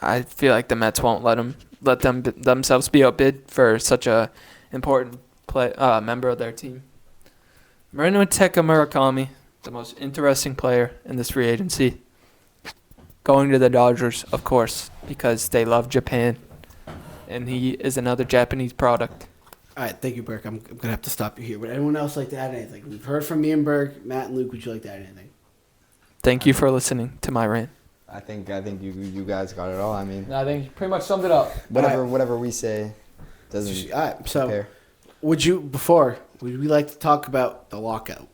I feel like the Mets won't let them themselves be outbid for such a important member of their team. Marinoteka Murakami, the most interesting player in this free agency. Going to the Dodgers, of course, because they love Japan, and he is another Japanese product. All right, thank you, Burke. I'm going to have to stop you here. Would anyone else like to add anything? We've heard from me and Burke. Matt and Luke, would you like to add anything? Thank you for listening to my rant. I think you guys got it all. I mean, I think you pretty much summed it up. Whatever we say doesn't All right, so compare. would we like to talk about the lockout?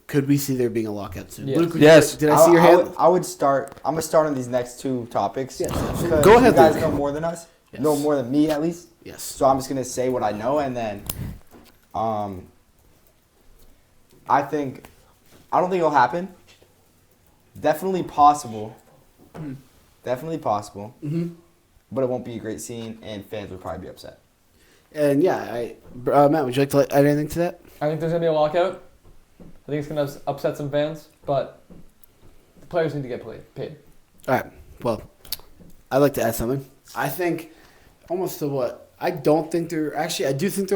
Could we see there being a lockout soon? Yes. Luke, Yes. did I see your hand? I would start. I'm gonna start on these next 2 topics. Yes, absolutely. Because Go ahead, You guys Luke. know more than us. Yes. Know more than me at least. Yes. So I'm just gonna say what I know, and then, I don't think it'll happen. Definitely possible. Definitely possible. Mm-hmm. But it won't be a great scene, and fans would probably be upset. And yeah, Matt, would you like to add anything to that? I think there's going to be a lockout. I think it's going to upset some fans, but the players need to get paid. All right. Well, I'd like to add something. I think almost to what I do think there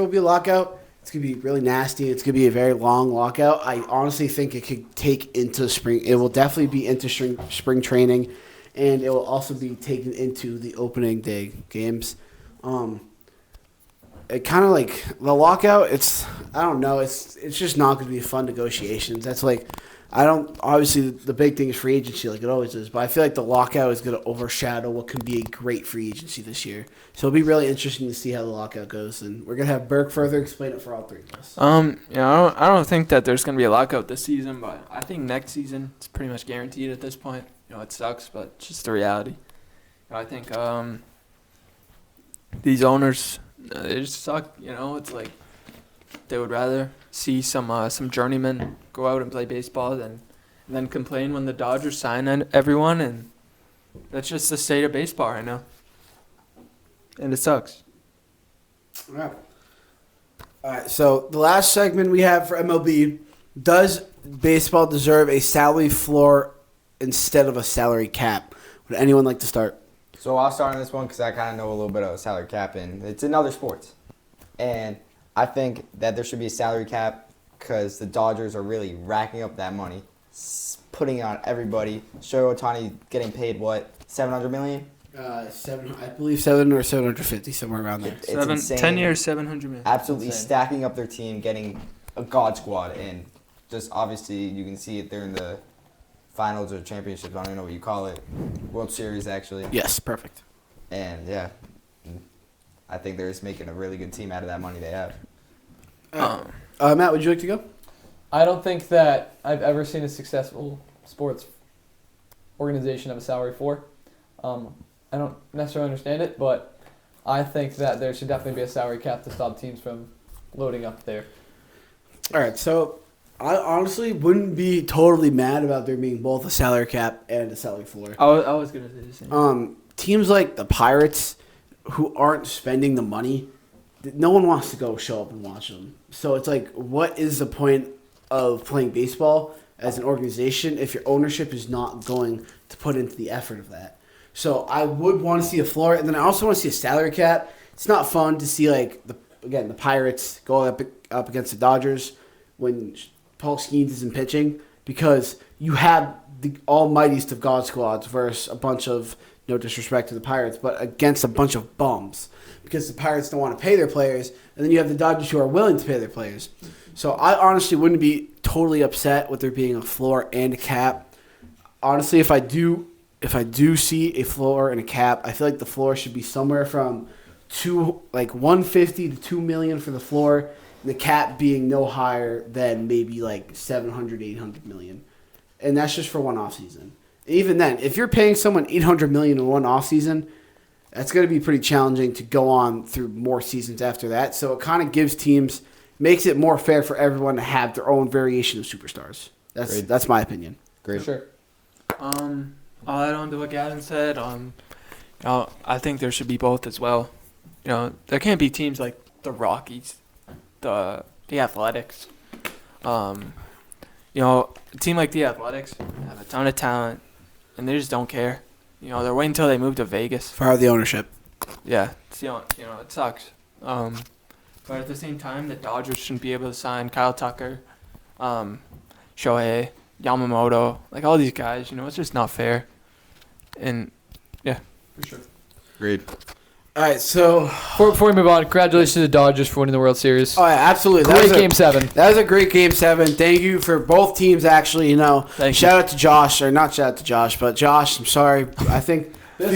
will be a lockout. It's going to be really nasty. It's going to be a very long lockout. I honestly think it could take into spring. It will definitely be into spring training, and it will also be taken into the opening day games. It kind of like the lockout. I don't know. It's just not going to be fun negotiations. That's like obviously the big thing is free agency like it always is, but I feel like the lockout is going to overshadow what can be a great free agency this year. So it'll be really interesting to see how the lockout goes, and we're going to have Burke further explain it for all 3 of us. I don't think that there's going to be a lockout this season, but I think next season it's pretty much guaranteed at this point. It sucks, but it's just the reality. I think these owners, they just suck. It's like they would rather see some journeymen go out and play baseball than complain when the Dodgers sign everyone, and that's just the state of baseball right now. And it sucks. All right. So the last segment we have for MLB: does baseball deserve a salary floor instead of a salary cap? Would anyone like to start? So I'll start on this one because I kind of know a little bit of salary cap, and it's in other sports. And I think that there should be a salary cap because the Dodgers are really racking up that money, putting on everybody. Shohei Ohtani getting paid what, $700 million? I believe 7 or 750, somewhere around there. It's insane. 10 years, 700 million. Absolutely Insane. stacking up their team, getting a god squad, and just obviously you can see it there in the finals or championships. I don't even know what you call it. World Series, actually. Yes, perfect. And yeah, I think they're just making a really good team out of that money they have. Matt, would you like to go? I don't think that I've ever seen a successful sports organization have a salary floor. I don't necessarily understand it, but I think that there should definitely be a salary cap to stop teams from loading up there. All right, so I honestly wouldn't be totally mad about there being both a salary cap and a salary floor. I was gonna say the same. Teams like the Pirates, who aren't spending the money, no one wants to go show up and watch them. So it's like, what is the point of playing baseball as an organization if your ownership is not going to put into the effort of that? So I would want to see a floor, and then I also want to see a salary cap. It's not fun to see the Pirates go up against the Dodgers when Paul Skeens isn't pitching, because you have the almightiest of God squads versus a bunch of, no disrespect to the Pirates, but against a bunch of bums, because the Pirates don't want to pay their players, and then you have the Dodgers who are willing to pay their players. So I honestly wouldn't be totally upset with there being a floor and a cap. Honestly, if I do see a floor and a cap, I feel like the floor should be somewhere from $150 to $2 million for the floor, and the cap being no higher than maybe $700-800 million, and that's just for one off season. Even then, if you're paying someone $800 million in one off season, that's going to be pretty challenging to go on through more seasons after that. So it kind of gives teams, makes it more fair for everyone to have their own variation of superstars. That's my opinion. Great. For sure. I'll add on to what Gavin said. I think there should be both as well. There can't be teams like the Rockies, the Athletics. A team like the Athletics have a ton of talent, and they just don't care. They're waiting until they move to Vegas. Fire the ownership. Yeah, it sucks. But at the same time, the Dodgers shouldn't be able to sign Kyle Tucker, Shohei, Yamamoto, all these guys. It's just not fair. And yeah, For sure. Agreed. All right, so Before we move on, congratulations to the Dodgers for winning the World Series. oh yeah, absolutely. Great Game 7. That was a great Game 7. Thank you for both teams, actually. Thank Shout out to Josh, or not shout out to Josh, but Josh, I'm sorry. I think a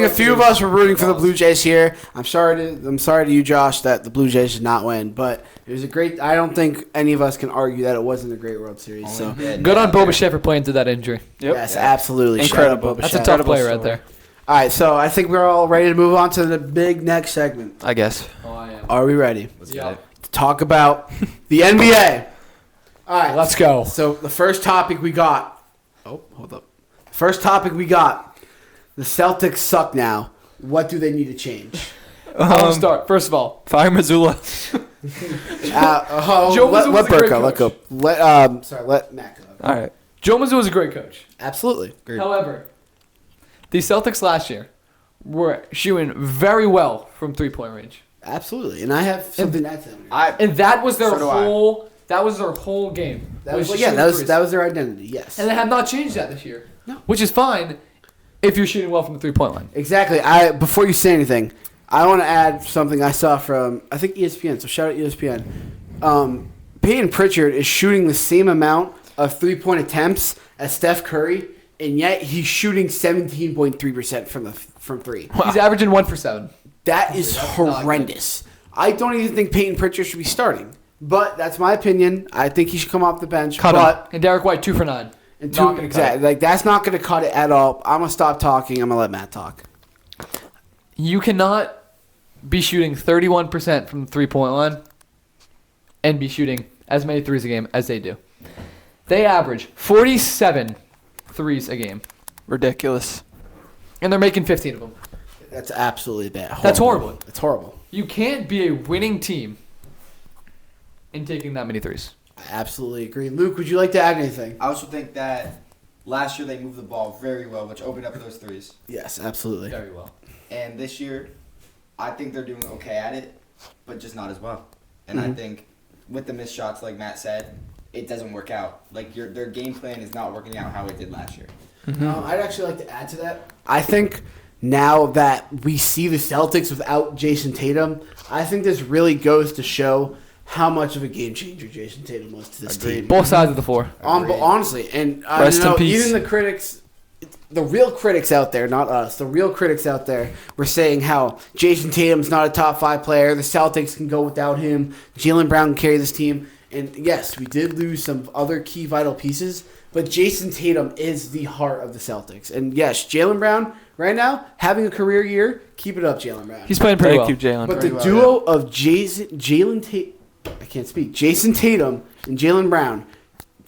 few of us were rooting for the Blue Jays here. I'm sorry to you, Josh, that the Blue Jays did not win, but it was a great. I don't think any of us can argue that it wasn't a great World Series. So Good on Bo Bichette for playing through that injury. Yep. yes, absolutely. Incredible. Shout out Bo That's a Bichette. tough player right there. All right, so I think we're all ready to move on to the big next segment. I guess. Oh, I am. Are we ready Let's Yeah. get it. to talk about the NBA? All right, Let's go. So the first topic we got. Oh, hold up. First topic we got. The Celtics suck now. What do they need to change? I'll start. First of all, Fire Missoula. Joe let Mazzulla's a great Burko, let coach. go. Let Matt go. All right. Joe Mazzulla is a great coach. Absolutely. Agreed. However, the Celtics last year were shooting very well from three-point range. Absolutely. And I have something to add to that. And that was their So do I. whole game. That was shooting threes. that was their identity. Yes. And they have not changed that this year. No. Which is fine if you're shooting well from the three-point line. Exactly. Before you say anything, I want to add something I saw from I think ESPN. So shout out ESPN. Peyton Pritchard is shooting the same amount of 3-point attempts as Steph Curry, and yet he's shooting 17.3% from three. He's averaging 1 for 7. That is That's not horrendous. I don't even think Peyton Pritchard should be starting, but that's my opinion. I think he should come off the bench. Cut but him. And Derek White 2 for 9. and Not gonna cut exactly, that's not going to cut it at all. I'm gonna stop talking. I'm gonna let Matt talk. You cannot be shooting 31% from the three-point line and be shooting as many threes a game as they do. They average 47 threes a game, Ridiculous. and they're making 15 of them. That's absolutely bad. That's horrible. It's horrible. You can't be a winning team in taking that many threes. I absolutely agree. Luke, would you like to add anything? I also think that last year they moved the ball very well, which opened up those threes. Yes, absolutely. Very well. And this year, I think they're doing okay at it, but just not as well. And I think with the missed shots, like Matt said, it doesn't work out. Their game plan is not working out how it did last year. I'd actually like to add to that. I think now that we see the Celtics without Jason Tatum, I think this really goes to show how much of a game changer Jason Tatum was to this Agreed. team. Both sides of the floor. Honestly, and Rest in peace. even the critics, the real critics out there, not us, the real critics out there were saying how Jason Tatum's not a top 5 player. The Celtics can go without him. Jaylen Brown can carry this team. And yes, we did lose some other key vital pieces, but Jason Tatum is the heart of the Celtics. And yes, Jaylen Brown, right now, having a career year. Keep it up, Jaylen Brown. He's playing pretty well. Thank you, Jalen. But the duo of Jason Tatum and Jaylen Brown,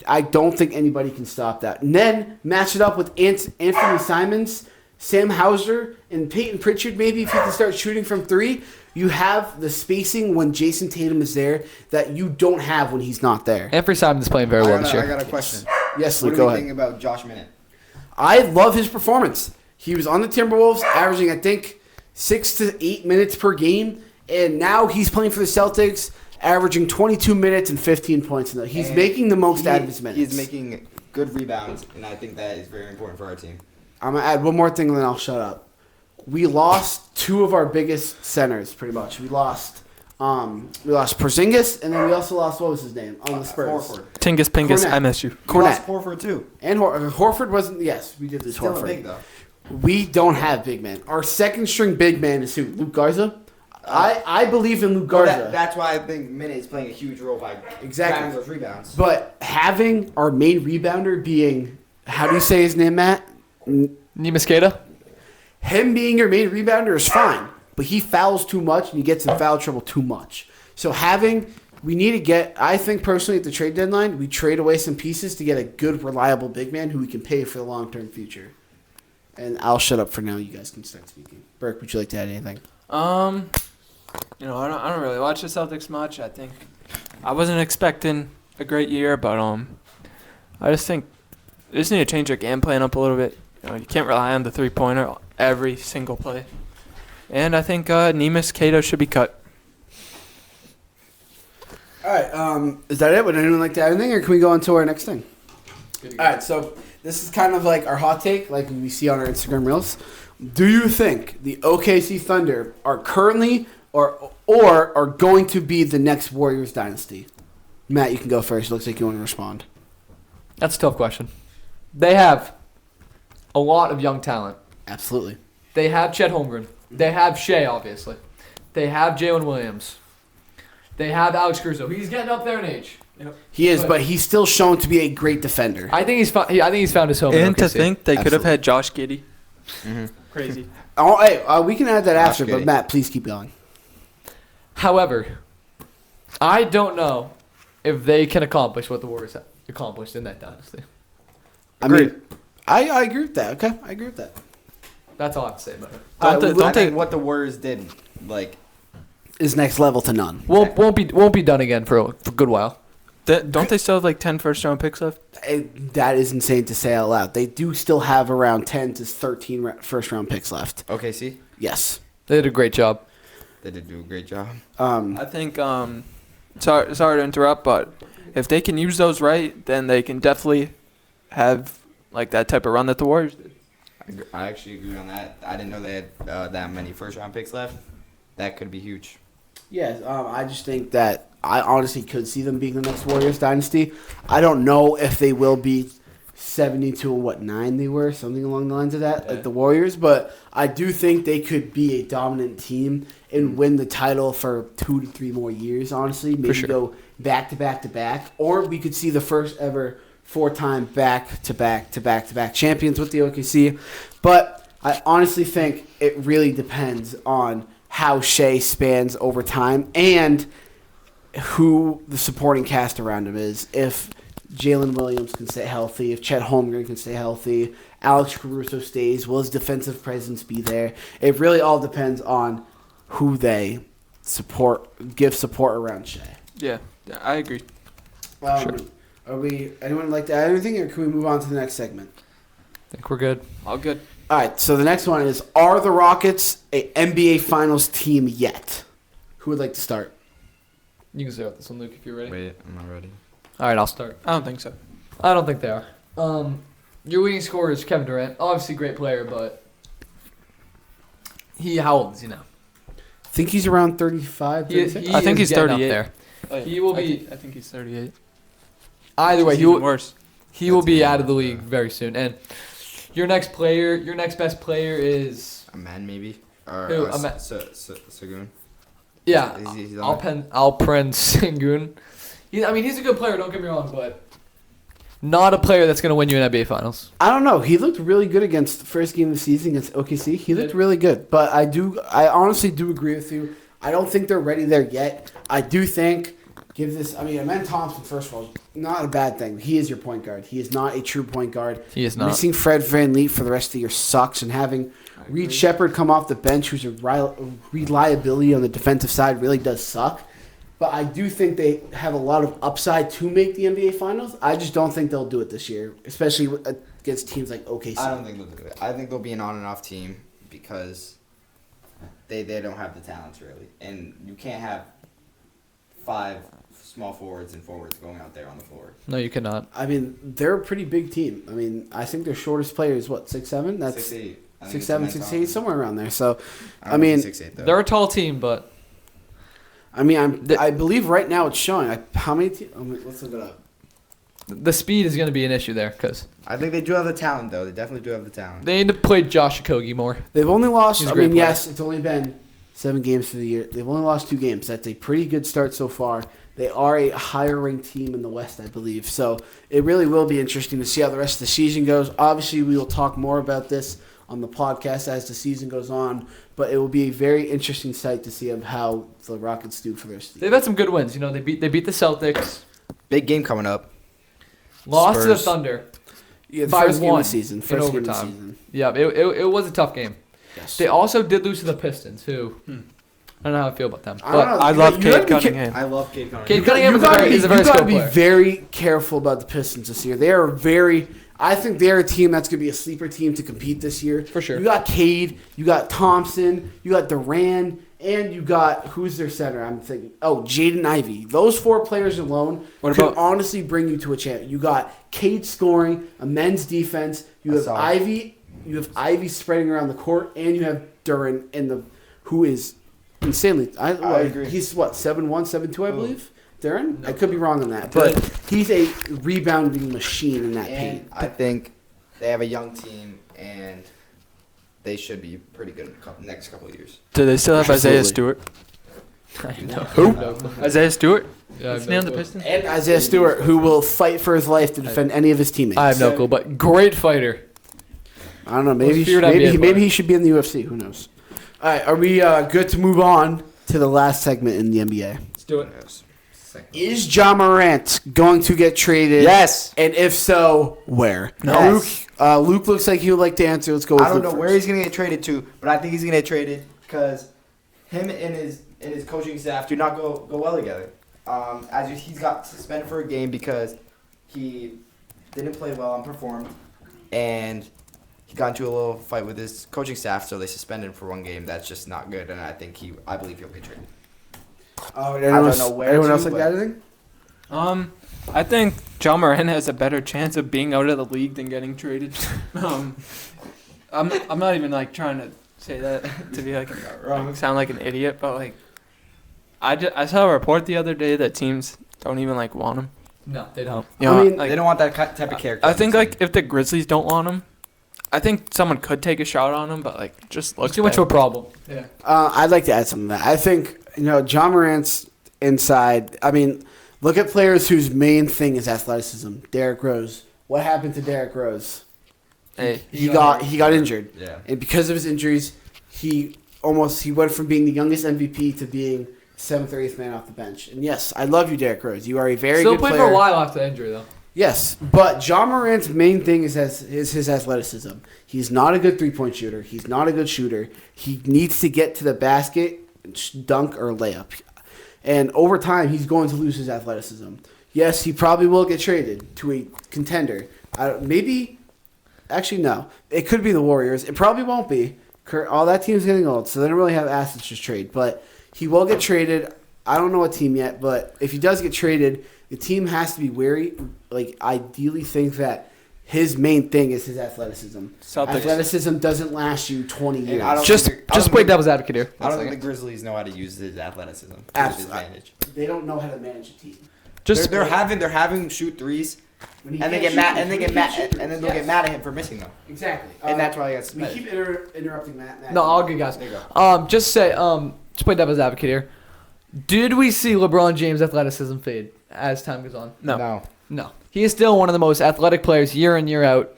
I don't think anybody can stop that. And then match it up with Anthony Simons, Sam Hauser, and Peyton Pritchard. Maybe if you can start shooting from 3, you have the spacing when Jason Tatum is there that you don't have when he's not there. Anthony Simons playing very well this year. I got a question. Yes, What Luke, do go you ahead. think about Josh Minott? I love his performance. He was on the Timberwolves, averaging, I think, 6 to 8 minutes per game, and now he's playing for the Celtics, averaging 22 minutes and 15 points. He's making the most out of his minutes. He's making good rebounds, and I think that is very important for our team. I'm going to add one more thing, and then I'll shut up. We lost 2 of our biggest centers, pretty much. We lost Porzingis, and then we also lost, what was his name, on the Spurs? Horford. Tingus Pingus, Kornet. I miss you. We lost Cornette. Horford too. And Horford wasn't, yes, we did this Still Horford. a big though. We don't have big men. Our second string big man is who? Luke Garza? I believe in Luke Garza. That's why I think Minott is playing a huge role by Exactly. grabbing those rebounds. But having our main rebounder being, how do you say his name, Matt? Nimasketa? Him being your main rebounder is fine, but he fouls too much and he gets in foul trouble too much. So we need to get, I think personally at the trade deadline, we trade away some pieces to get a good, reliable big man who we can pay for the long-term future. And I'll shut up for now. You guys can start speaking. Burke, would you like to add anything? I don't really watch the Celtics much. I think I wasn't expecting a great year, but I just think they just need to change their game plan up a little bit. You can't rely on the 3-pointer every single play. And I think Neemias Cato should be cut. All right. Is that it? Would anyone like to add anything, or can we go on to our next thing? All right. So this is kind of like our hot take, like we see on our Instagram reels. Do you think the OKC Thunder are currently or are going to be the next Warriors dynasty? Matt, you can go first. It looks like you want to respond. That's a tough question. They have a lot of young talent. Absolutely. They have Chet Holmgren. They have Shea, obviously. They have Jalen Williams. They have Alex Caruso. He's getting up there in age. He is, but he's still shown to be a great defender. I think he's found his home. in And to OKC. think they could have Absolutely. had Josh Giddey. Mm-hmm. Crazy. Oh, hey, we can add that after, but Giddey. Matt, please keep going. However, I don't know if they can accomplish what the Warriors have accomplished in that dynasty. I mean, I agree with that. Okay, I agree with that. That's all I have to say about it. I think what the Warriors did, like, Is next level to none. Won't be done again for a good while. Don't they still have like 10 first-round picks left? That is insane to say out loud. They do still have around 10 to 13 first-round picks left. OKC, Yes. They did a great job. they did do a great job. I think, sorry to interrupt, but if they can use those right, then they can definitely have like that type of run that the Warriors did. I actually agree on that. I didn't know they had that many first-round picks left. That could be huge. Yes, I just think that I honestly could see them being the next Warriors dynasty. I don't know if they will be 72-9 they were, something along the lines of that, like the Warriors, but I do think they could be a dominant team and win the title for 2 to 3 more years, honestly. Maybe sure. go back to back to back, or we could see the first ever 4-time back to back champions with the OKC. But I honestly think it really depends on how Shea spans over time and who the supporting cast around him is. If Jalen Williams can stay healthy, if Chet Holmgren can stay healthy, Alex Caruso stays, will his defensive presence be there? It really all depends on who they give support around Shea. Yeah, I agree. Anyone like to add anything, or can we move on to the next segment? I think we're good. All good. All right, so the next one is, are the Rockets a NBA Finals team yet? Who would like to start? You can start with this one, Luke, if you're ready. Wait, I'm not ready. All right, I'll start. I don't think so. I don't think they are. Your leading scorer is Kevin Durant. Obviously, great player, but how old is he now? I think he's around 35, 36. I think he's getting up 38. there. Oh, yeah. He will be. I think he's 38. Either way, Which is even worse. he will be out of the league very soon. And Your next best player is A man maybe. Or Who? A man. Sagoon. yeah. He's on there. Alperen Sengun. He's a good player. Don't get me wrong, but not a player that's gonna win you an NBA Finals. I don't know. He looked really good against the first game of the season against OKC. He looked really good. But I honestly do agree with you. I don't think they're ready there yet. I do think Amen Thompson, first of all, not a bad thing. He is your point guard. He is not a true point guard. He is not. Missing Fred VanVleet for the rest of the year sucks, and having Reed Shepard come off the bench, who's a reliability on the defensive side, really does suck. But I do think they have a lot of upside to make the NBA Finals. I just don't think they'll do it this year, especially against teams like OKC. I don't think they'll do it. I think they'll be an on and off team because they don't have the talents really, and you can't have 5 small forwards and forwards going out there on the floor. No, you cannot. They're a pretty big team. I think their shortest player is what, 6'7"? That's 6'8". 6'7", 6'8", somewhere around there. So, I mean, 6'8", though. They're a tall team, but I believe right now it's showing. How many teams? Let's look it up. the speed is going to be an issue there because I think they do have the talent, though. They definitely do have the talent. they need to play Josh Okogie more. They've only lost. He's a great player. Yes, it's only been 7 games for the year. They've only lost 2 games. That's a pretty good start so far. They are a higher ranked team in the West, I believe. So it really will be interesting to see how the rest of the season goes. Obviously, we will talk more about this on the podcast as the season goes on, but it will be a very interesting sight to see how the Rockets do for their season. They've had some good wins. They beat the Celtics, Big game coming up. lost to the Spurs. Thunder. Yeah, the by first game of one the season. in First game of the overtime. season. Yeah, it was a tough game. Yes. They also did lose to the Pistons, who I don't know how I feel about them. I don't know. I You love gotta Cade be Cunningham. I love Cade Cunningham. Cade Cunningham is a very You gotta skilled be player. very careful about the Pistons this year. They are I think they're a team that's going to be a sleeper team to compete this year. For sure. You got Cade, you got Thompson, you got Duran, and you got, who's their center? I'm thinking, Jaden Ivey. Those 4 players alone What could about- honestly bring you to a champion. You got Cade scoring, a men's defense. You have Solid. Ivy. You have Ivy spreading around the court, and you have Duran who is insanely. I agree. He's what, 7'1", 7'2", I believe. Darren? No. I could be wrong on that, but he's a rebounding machine in that And paint. I think they have a young team, and they should be pretty good in the next couple of years. Do they still have Isaiah Absolutely. Stewart? I know. Who? Isaiah Stewart? Yeah, I have Isn't he no on the clue. Pistons? And Isaiah Stewart, who will fight for his life to defend any of his teammates. I have no clue, but great fighter. I don't know. Maybe feared NBA maybe player. he should be in the UFC. Who knows? All right, are we good to move on to the last segment in the NBA? Let's do it. Yes. Is Ja Morant going to get traded? Yes. And if so, where? No. Luke looks like he would like to answer. Let's go with I don't Luke know where first. he's gonna get traded to, but I think he's gonna get traded because him and his coaching staff do not go well together. He's got suspended for a game because he didn't play well and performed, and he got into a little fight with his coaching staff, so they suspended him for 1 game. That's just not good, and I believe he'll get traded. Anyone know where anyone to, else like but- that? Anything? I think John Moran has a better chance of being out of the league than getting traded. I'm not even trying to say that to be sound like an idiot, but I saw a report the other day that teams don't even want him. No, they don't. You know, I mean, They don't want that type of character. I think if the Grizzlies don't want him, I think someone could take a shot on him, but just looks Too much bad. of a problem. Yeah. I'd like to add something to that. I think, John Morant's inside. Look at players whose main thing is athleticism. Derrick Rose. What happened to Derrick Rose? Hey, He got injured. Yeah. And because of his injuries, he went from being the youngest MVP to being 7th or 8th man off the bench. And yes, I love you, Derrick Rose. You are a very Still good played player. for a while after the injury, though. Yes, but John Morant's main thing is his athleticism. He's not a good three-point shooter. He's not a good shooter. He needs to get to the basket, dunk, or layup. And over time, he's going to lose his athleticism. Yes, he probably will get traded to a contender. Actually, no. It could be the Warriors. It probably won't be. All that team's getting old, so they don't really have assets to trade. But he will get traded. I don't know what team yet, but if he does get traded, the team has to be wary. Ideally think that his main thing is his athleticism. Celtics. Athleticism doesn't last you 20 years. I don't Just think just play devil's advocate here. I don't think the Grizzlies know how to use his athleticism to his Absolutely. advantage. They don't know how to manage a team. Just They're having shoot threes, When he And they can't get mad, shoot, and they when get he mad, can't shoot, and then they'll yes. get mad at him for missing them. Exactly. And that's why he got we suspended. keep interrupting Matt. No, all good, guys. There you go. Just say, just play devil's advocate here. Did we see LeBron James' athleticism fade as time goes on? No. No. He is still one of the most athletic players year in, year out.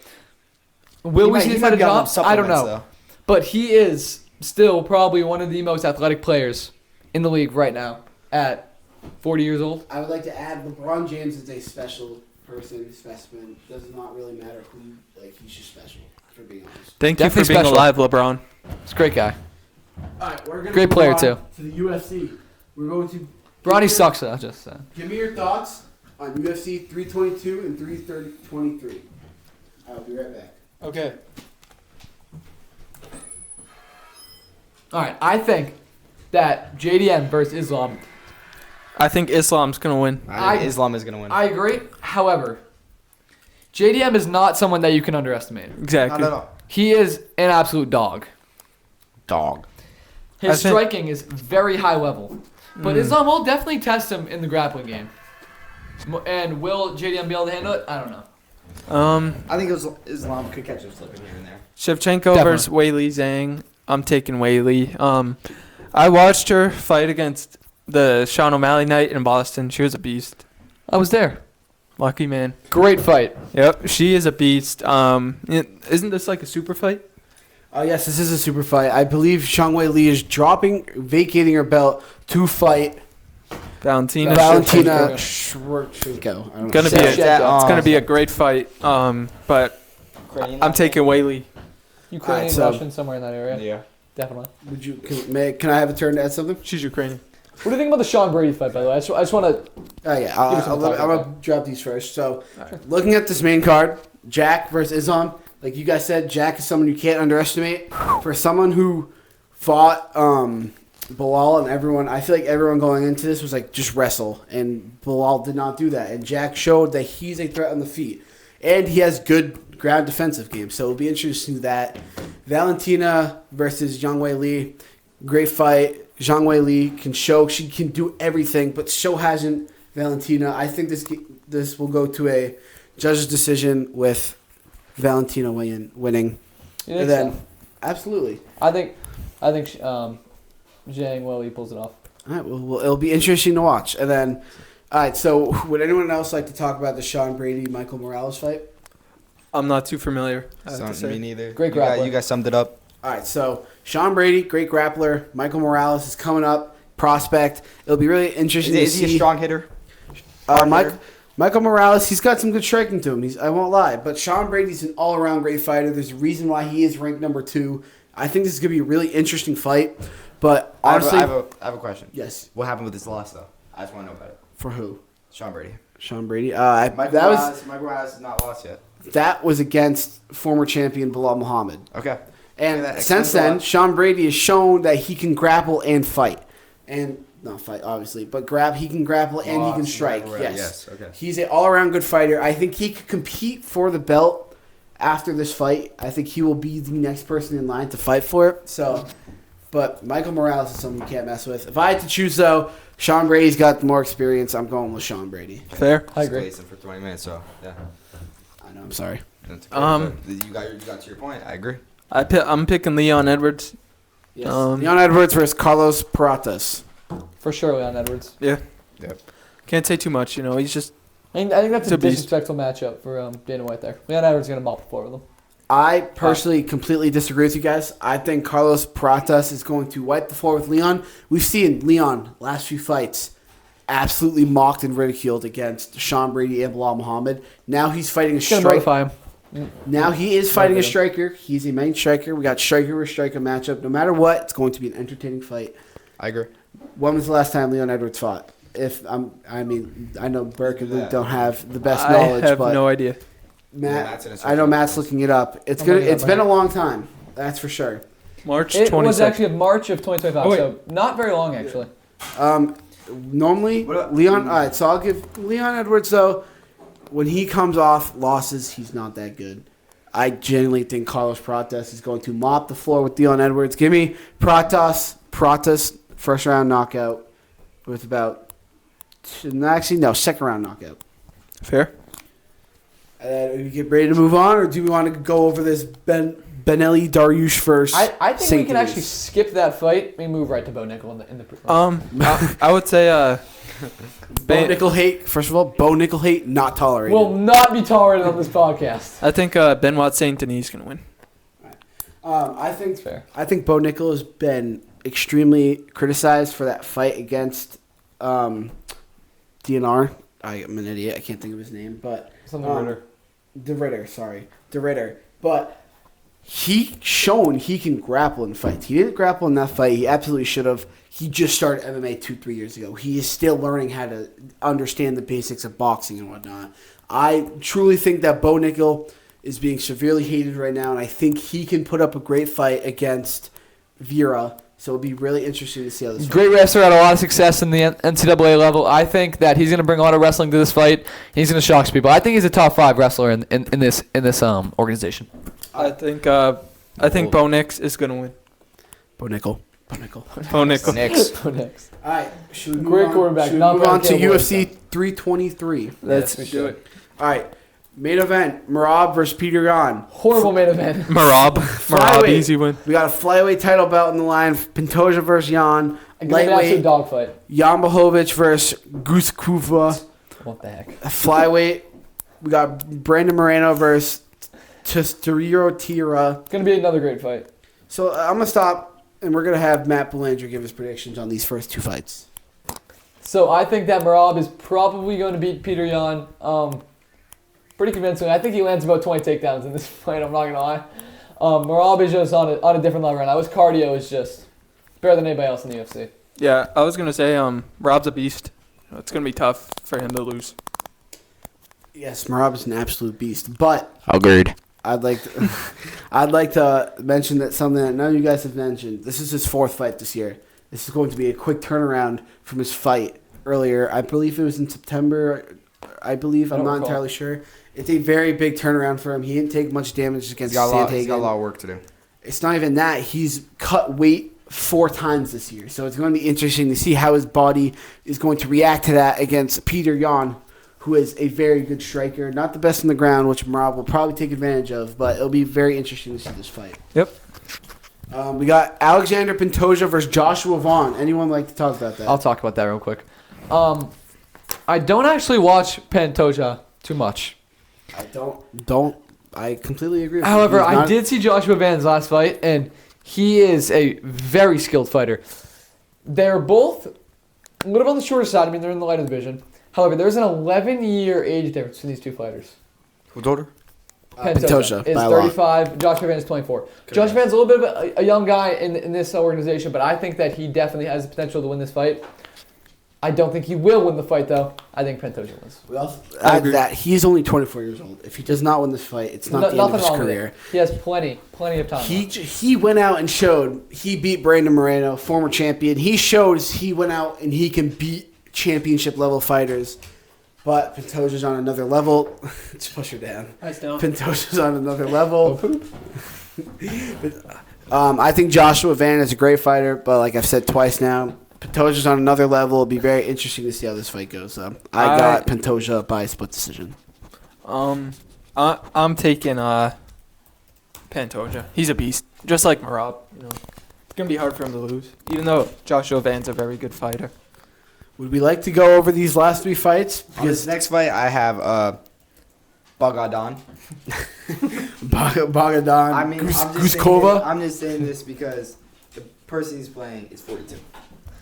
Will we see his head drop? I don't know. But he is still probably one of the most athletic players in the league right now at 40 years old. I would like to add LeBron James is a special person, specimen. Does not really matter who, he's just special, for being honest. Thank you Definitely for being special. alive, LeBron. He's a great guy. All right, we're gonna Great move player, on too. To the UFC. We're going to. Bronny sucks, though, just saying. Give me your thoughts on UFC 322 and 323. I'll be right back. Okay. All right, I think that JDM versus Islam. I think Islam's going to win. I think Islam is gonna win. I agree. However, JDM is not someone that you can underestimate. Exactly. Not at all. He is an absolute dog. Dog. His I think- striking is very high level. But Islam will definitely test him in the grappling game. And will JDM be able to handle it? I don't know. I think Islam could catch him slipping here and there. Shevchenko Definitely. versus Weili Zhang. I'm taking Weili. I watched her fight against the Sean O'Malley night in Boston. She was a beast. I was there. Lucky man. Great fight. Yep, she is a beast. Isn't this like a super fight? Yes, this is a super fight. I believe Zhang Weili is vacating her belt to fight Valentina. Valentina Shevchenko. Shevchenko. I don't Gonna know. be a, Shevchenko. it's gonna be a great fight. But I'm taking Weili. Ukrainian, Alright, so- Russian, somewhere in that area. Yeah. Definitely. Can I have a turn to add something? She's Ukrainian. What do you think about the Sean Brady fight, by the way? I just want to... Oh yeah, Give us some I'm thoughts gonna about drop these first. So, looking at this main card, Jack versus Islam. Like you guys said, Jack is someone you can't underestimate. For someone who fought Bilal and everyone, I feel like everyone going into this was like just wrestle, and Bilal did not do that. And Jack showed that he's a threat on the feet, and he has good ground defensive game. So it'll be interesting to see that. Valentina versus Zhang Weili, great fight. Zhang Weili can show she can do everything, but so hasn't Valentina. I think this will go to a judge's decision with Valentina winning. You think And then, so? absolutely. I think Zhang Weili pulls it off. All right, well, it'll be interesting to watch. And then, all right, so would anyone else like to talk about the Sean Brady-Michael Morales fight? I'm not too familiar. I have to Me say. neither. Great You guys- grappler. You guys summed it up. All right, so Sean Brady, great grappler. Michael Morales is coming up, prospect. It'll be really interesting to Is see. he a strong hitter? Michael Morales, he's got some good striking to him. I won't lie. But Sean Brady's an all-around great fighter. There's a reason why he is ranked number 2. I think this is going to be a really interesting fight. But honestly, I have a question. yes. What happened with this loss, though? I just want to know about it. For who? Sean Brady. Sean Brady. Michael Morales has not lost yet. That was against former champion Bilal Muhammad. Okay. And that since explains a then, lot. Sean Brady has shown that he can grapple and fight. And not fight, obviously, but he can grapple and he can strike. Yes. Okay. He's an all-around good fighter. I think he could compete for the belt after this fight. I think he will be the next person in line to fight for it. So, but Michael Morales is someone you can't mess with. If I had to choose, though, Sean Brady's got the more experience. I'm going with Sean Brady. Fair. I agree. Spaced him for 20 minutes, so yeah. I know. I'm sorry. That's great, but you got to your point. I agree. I'm picking Leon Edwards. Yes. Um, Leon Edwards versus Carlos Paratas. For sure, Leon Edwards. Yeah. Yep. Can't say too much. He's just. I think that's It's a a beast. disrespectful matchup for Dana White there. Leon Edwards is going to mop the floor with him. I personally completely disagree with you guys. I think Carlos Paratas is going to wipe the floor with Leon. We've seen Leon last few fights absolutely mocked and ridiculed against Sean Brady and Bilal Muhammad. Now he's fighting a He's going to striker. notify him. Now he is fighting a Motivate him. striker. He's a main striker. We got striker versus striker matchup. No matter what, it's going to be an entertaining fight. I agree. When was the last time Leon Edwards fought? I know Burke and Luke don't have the best I knowledge, have but no idea. Matt, Matt's I know Matt's looking it up. It's I'm looking it It's up been right a long time. That's for sure. March It 26th. was actually March of 2025, Oh, wait. so not very long, actually. Normally, What about- Leon. All right, so I'll give Leon Edwards though. When he comes off losses, he's not that good. I genuinely think Carlos Pratas is going to mop the floor with Leon Edwards. Give me Pratas first round knockout with about second round knockout. Fair. And then we get ready to move on, or do we want to go over this Benelli Dariush first? I think we St. can actually Louis? skip that fight. We move right to Bo Nickel in the I would say Bo Nickel hate. First of all, Bo Nickel hate not tolerated. will not be tolerated on this podcast. I think Benoit Saint Denis is gonna win. I think That's fair. I think Bo Nickel has been extremely criticized for that fight against DNR. I'm an idiot. I can't think of his name, but Something Ritter. De Ritter. But he shown he can grapple in fights. He didn't grapple in that fight. He absolutely should have. He just started MMA 2-3 years ago. He is still learning how to understand the basics of boxing and whatnot. I truly think that Bo Nickel is being severely hated right now, and I think he can put up a great fight against Vera. So it'll be really interesting to see how this fight. Great wrestler, had a lot of success in the NCAA level. I think that he's going to bring a lot of wrestling to this fight. He's going to shock people. I think he's a top 5 wrestler in this organization. I think Bo Nix is gonna win. Bo Nickel. Bo Nickel. Next. Next. All right, should we move Great on? quarterback. Should we Not move on bad to quarterback. UFC 323? Let's Yes, we do should. it. All right, main event: Marab versus Peter Yan. Horrible main event. Marab, easy win. We got a flyweight title belt in the line: Pantoja versus Yan. A good absolute Lightweight: dogfight. Jan Blachowicz versus Guskova. What the heck? Flyweight: we got Brandon Moreno versus Testosterone Tira. It's going to be another great fight. So I'm gonna stop, and we're gonna have Matt Belanger give his predictions on these first 2 fights. So I think that Marab is probably going to beat Peter Yan. Pretty convincing. I think he lands about 20 takedowns in this fight. I'm not gonna lie. Marab is just on a different level right now. His cardio is just better than anybody else in the UFC. Yeah, I was gonna say Rob's a beast. It's gonna be tough for him to lose. Yes, Marab is an absolute beast, but Agreed. I'd like to mention that something that none of you guys have mentioned. This is his 4th fight this year. This is going to be a quick turnaround from his fight earlier. I believe it was in September. I'm don't not recall. entirely sure. It's a very big turnaround for him. He didn't take much damage against He's got a Sandhagen. lot of work to do. It's not even that. He's cut weight 4 times this year. So it's going to be interesting to see how his body is going to react to that against Peter Yan, who is a very good striker. Not the best on the ground, which Marab will probably take advantage of, but it'll be very interesting to see this fight. Yep. We got Alexander Pantoja versus Joshua Vaughn. Anyone like to talk about that? I'll talk about that real quick. I don't actually watch Pantoja too much. I don't. I completely agree with you. However, He's I not- did see Joshua Van's last fight, and he is a very skilled fighter. They're both a little bit on the shorter side. I mean, they're in the lighter division. However, there's an 11-year age difference between these two fighters. Who told her? Pantoja, is by a lot. 35. Joshua Van is 24. Joshua Van's a little bit of a young guy in this organization, but I think that he definitely has the potential to win this fight. I don't think he will win the fight, though. I think Pantoja wins. We also add that he's only 24 years old. If he does not win this fight, it's not the end of his wrong with career. it. He has plenty of time. He went out and showed he beat Brandon Moreno, former champion. He shows he went out and he can beat championship level fighters. But Pantoja's on another level. Let's push her down. Pantoja's on another level. I think Joshua Van is a great fighter, but like I've said twice now, Pantoja's on another level. It'll be very interesting to see how this fight goes. I got Pantoja by split decision. I'm taking Pantoja. He's a beast, just like Marab. You know, it's gonna be hard for him to lose, even though Joshua Van's a very good fighter. Would we like to go over these last 3 fights? On this next fight, I have Bogdan. Bogdan, I mean, Guskova. I'm just saying this because the person he's playing is 42.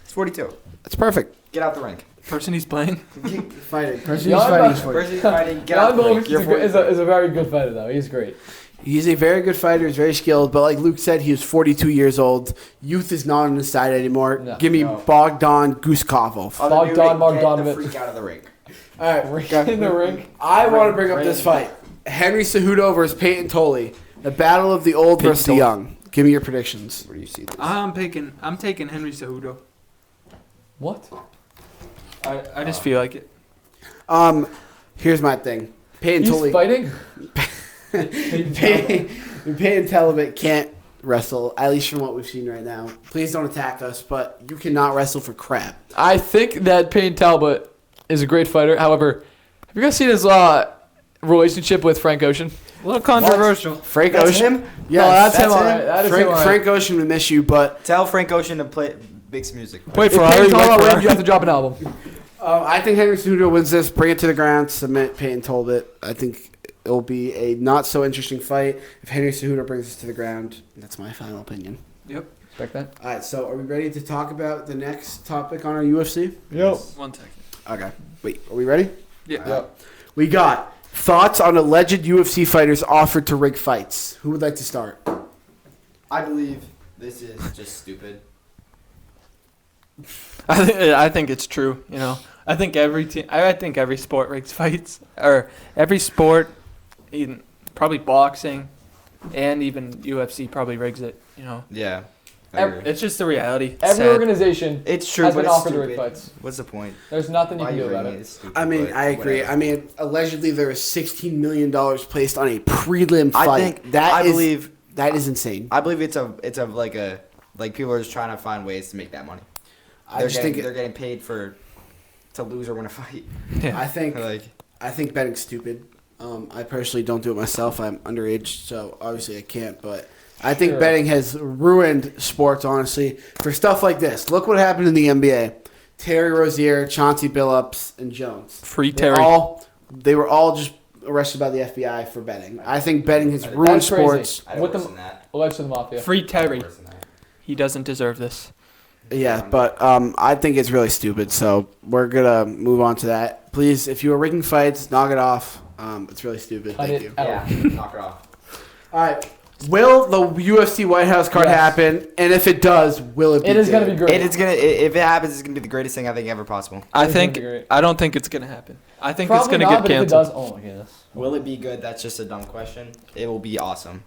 It's 42. That's perfect. Get out the ring. Person he's playing. Fighting. Person Jan he's fighting is Blachowicz. 40. Person he's fighting, get Jan out the ring. Blachowicz You're 42. is a very good fighter, though. He's great. He's a very good fighter. He's very skilled. But like Luke said, he was 42 years old. Youth is not on his side anymore. No. Give me No. Bogdan Guskov. Other Bogdan dude, get the Marjanovic. freak out of the ring. All right. In the ring. I want to bring up this fight. Henry Cejudo versus Peyton Tolley. The battle of the old Peyton versus the Tolley. young. Give me your predictions. Where do you see this? I'm taking Henry Cejudo. What? I just feel like it. Here's my thing. Peyton He's Tolley. fighting? Peyton Talbot can't wrestle, at least from what we've seen right now. Please don't attack us, but you cannot wrestle for crap. I think that Payne Talbot is a great fighter. However, have you guys seen his relationship with Frank Ocean? A little controversial. Frank That's Ocean. him? Yes, No, that's him. that's All him. right. That is Frank, him. All right. Frank Ocean would miss you, but Tell Frank Ocean to make some music. Wait If for Peyton's Ari. all about wins, you have to drop an album. I think Henry Cejudo wins this. Bring it to the ground. Submit Peyton Talbot. I think it'll be a not so interesting fight if Henry Cejudo brings this to the ground. That's my final opinion. Respect that. All right, so are we ready to talk about the next topic on our UFC? Yep. 1 second. Okay. Wait, are we ready? Yeah. Yep. We got thoughts on alleged UFC fighters offered to rig fights. Who would like to start? I believe this is just stupid. I think it's true. You know, I think every team. I think every sport rigs fights, or every sport, even probably boxing, and even UFC probably rigs it. You know, Yeah. I Every- agree. it's just the reality. Every Sad. organization It's true, has but been it's offered to rig stupid. fights. What's the point? There's nothing you Why can do you about rigging it. It's stupid, I mean, but I agree. whatever. I mean, allegedly there was $16 million placed on a prelim fight. I think that is believe that is insane. it's like people are just trying to find ways to make that money. I just think they're getting paid to lose or win a fight. Yeah. I think Like I think betting's stupid. I personally don't do it myself. I'm underage, so obviously I can't. But I think Sure. betting has ruined sports, honestly, for stuff like this. Look what happened in the NBA. Terry Rozier, Chauncey Billups, and Jones. Free They Terry. they were all just arrested by the FBI for betting. I think betting has ruined That's crazy. sports. I don't With worse the- than that. Alleged to the mafia. Free Terry. Worse than that. He doesn't deserve this. Yeah, but I think it's really stupid. So we're gonna move on to that. Please, if you are rigging fights, knock it off. It's really stupid. Cut Thank it you. out. Yeah, knock it off. All right. Will the UFC White House card Yes. happen? And if it does, will it be? It is going to good? be great. If it happens, it's gonna be the greatest thing I think ever possible. I It's think. gonna be great. I don't think it's gonna happen. I think Probably it's gonna not, get but if it canceled. does, oh my goodness. Will it be good? That's just a dumb question. It will be awesome.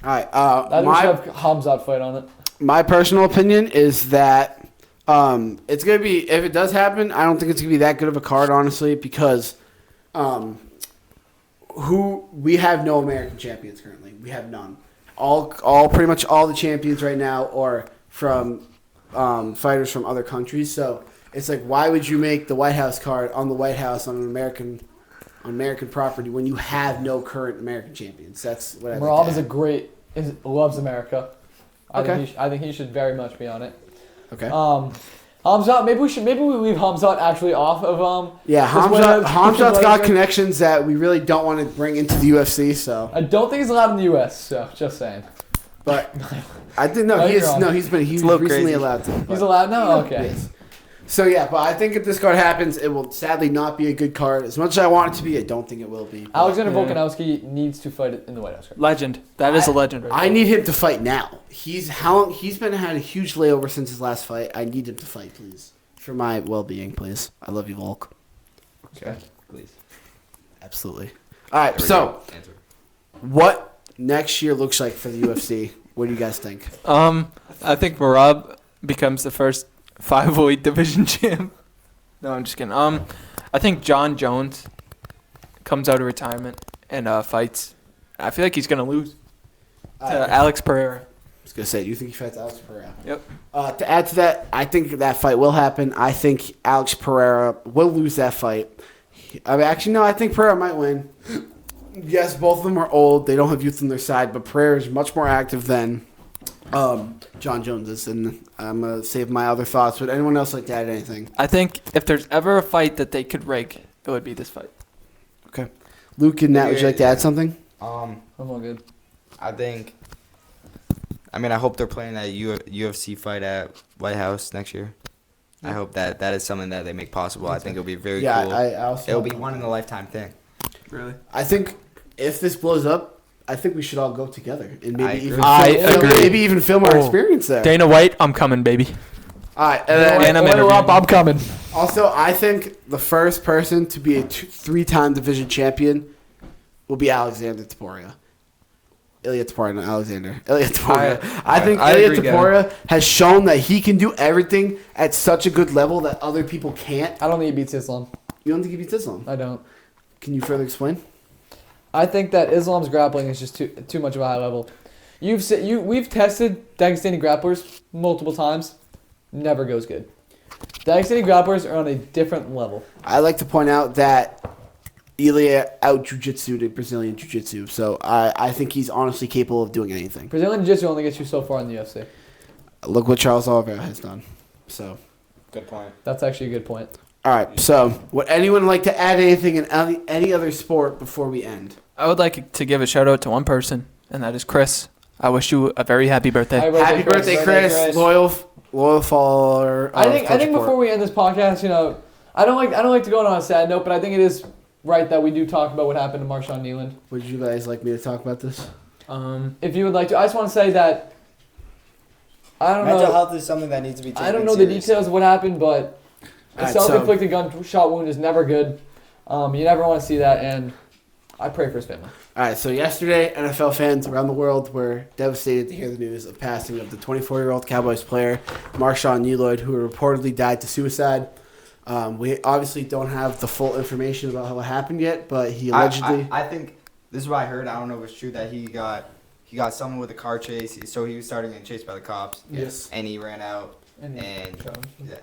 All right. That should have Hamzat fight on it. My personal opinion is that it's gonna be. If it does happen, I don't think it's gonna be that good of a card, honestly, because we have no American champions currently. We have none. All pretty much all the champions right now are from fighters from other countries. So it's like, why would you make the White House card on the White House on American property when you have no current American champions? That's what I Merab think. loves America. Okay. I think he should very much be on it. Okay. Hamzat, maybe we leave Hamzat actually off of Yeah, Just whatever- Hamzat's got whatever. connections that we really don't want to bring into the UFC. So, I don't think he's allowed in the U.S. So just saying. but I think No, you're wrong. he's a little recently crazy. allowed to. He's but- allowed now. Okay. Yes. So yeah, but I think if this card happens, it will sadly not be a good card. As much as I want it to be, I don't think it will be. But Alexander Yeah. Volkanovski needs to fight it in the White House. Card. Legend. That is a legend. Right I there. need him to fight now. He's had a huge layover since his last fight. I need him to fight, please, for my well-being, please. I love you, Volk. Okay, please. Absolutely. All right. There we So, go. Answer. what next year looks like for the UFC? What do you guys think? I think Merab becomes the first 508 division champ. No, I'm just kidding. I think John Jones comes out of retirement and fights. I feel like he's gonna lose to Alex Pereira. I was gonna say, do you think he fights Alex Pereira? Yep. To add to that, I think that fight will happen. I think Alex Pereira will lose that fight. I think Pereira might win. Yes, both of them are old. They don't have youth on their side, but Pereira is much more active than John Jones is. And I'm gonna save my other thoughts. Would anyone else like to add anything? I think if there's ever a fight that they could rig, it would be this fight. Okay, Luke and Nat, would you like to add something? I'm all good. I think. I mean, I hope they're playing that UFC fight at White House next year. I hope that is something that they make possible. I think it'll be very Yeah, cool. I also. It'll be one in a lifetime thing. Really? I think if this blows up, I think we should all go together and I maybe even agree. maybe even film our Oh. experience there. Dana White, I'm coming, baby. All right, And I'm interviewing. I'm coming. also, I think the first person to be a three-time division champion will be Alexander Topuria. Ilya Topuria, not Alexander. Ilya Topuria. I think I Ilya agree, Gavin. Topuria has shown that he can do everything at such a good level that other people can't. I don't think he beats Islam. You don't think he beats Islam? I don't. Can you further explain? I think that Islam's grappling is just too much of a high level. We've tested Dagestani grapplers multiple times. Never goes good. Dagestani grapplers are on a different level. I like to point out that Ilya out jiu-jitsu to Brazilian jiu-jitsu. So I think he's honestly capable of doing anything. Brazilian Jiu-Jitsu only gets you so far in the UFC. Look what Charles Oliveira has done. So, Good point. That's actually a good point. all right. So, would anyone like to add anything in any other sport before we end? I would like to give a shout out to one person, and that is Chris. I wish you a very happy birthday. Happy birthday, Chris. Loyal follower. I think before we end this podcast, I don't like to go on a sad note, but I think it is right that we do talk about what happened to Marshawn Kneeland. Would you guys like me to talk about this? If you would like to, I just want to say that I don't Mental know. health is something that needs to be taken I don't know the seriously. details of what happened, but a Alright, self-inflicted gunshot wound is never good. You never want to see that, and I pray for his family. All right, so yesterday, NFL fans around the world were devastated to hear the news of passing of the 24-year-old Cowboys player, Marshawn Kneeland, who reportedly died to suicide. We obviously don't have the full information about what happened yet, but he allegedly... I think this is what I heard. I don't know if it's true that he got someone with a car chase. So he was starting getting chased by the cops. Yes. And he ran out. And Yeah.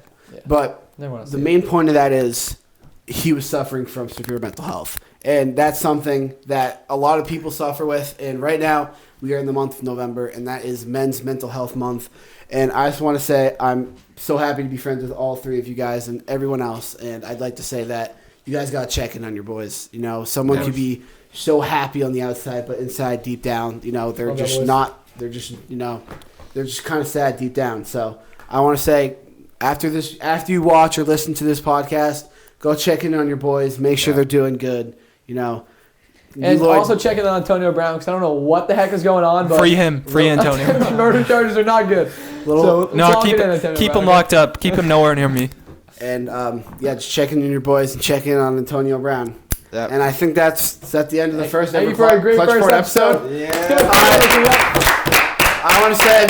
But never want to the see main point of that is he was suffering from severe mental health. And that's something that a lot of people suffer with. And right now, we are in the month of November, and that is Men's Mental Health Month. And I just want to say I'm so happy to be friends with all three of you guys and everyone else. And I'd like to say that you guys got to check in on your boys. Someone could be so happy on the outside, but inside, deep down, they're Okay, just boys. not. They're just, they're just kind of sad deep down. So I want to say, after you watch or listen to this podcast, go check in on your boys. Make sure they're doing good. And also check in on Antonio Brown, because I don't know what the heck is going on, but Free him. Free Antonio. murder charges are not good. Little- So No, let's keep lock it in, Antonio him Brown. locked up. Keep him nowhere near me. And just check in on your boys and check in on Antonio Brown. Yep. And I think that's at the end of the first Thank ever you for a great Clutch first Sport episode. Yeah. I want to say,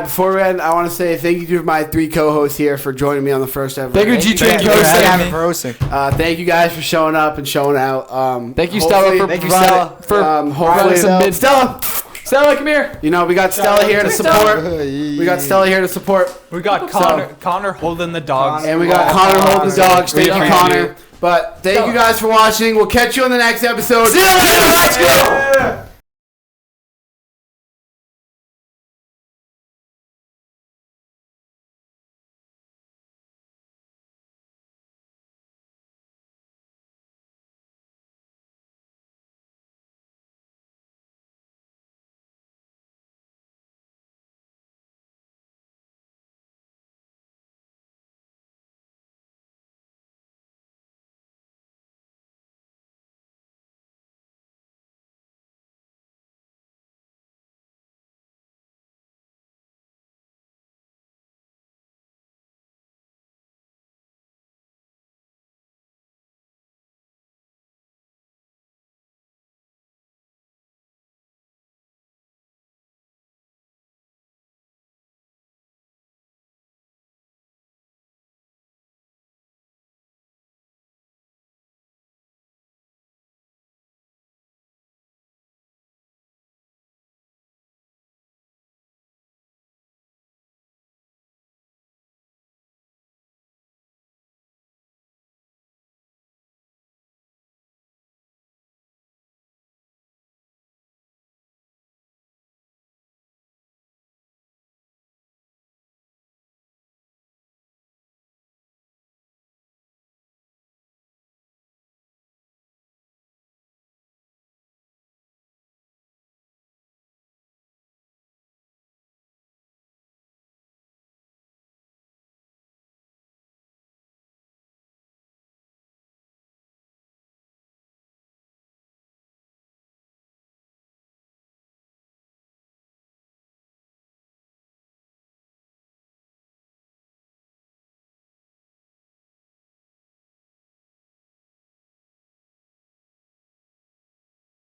before we end, I want to say thank you to my three co-hosts here for joining me on the first ever. Thank you, G-Train Thank you for co-host. having me. for hosting. Thank you guys for showing up and showing out. Thank you, hopefully- Stella, for Thank you, providing Stella. hopefully some mid- Stella. Stella, come here. We got Stella here to support. We got Stella here to support. We got Connor holding the dogs. And we got Connor holding the dogs. Thank you, Thank Connor. you. But thank you guys for watching. We'll catch you on the next episode. See you later. Let's go.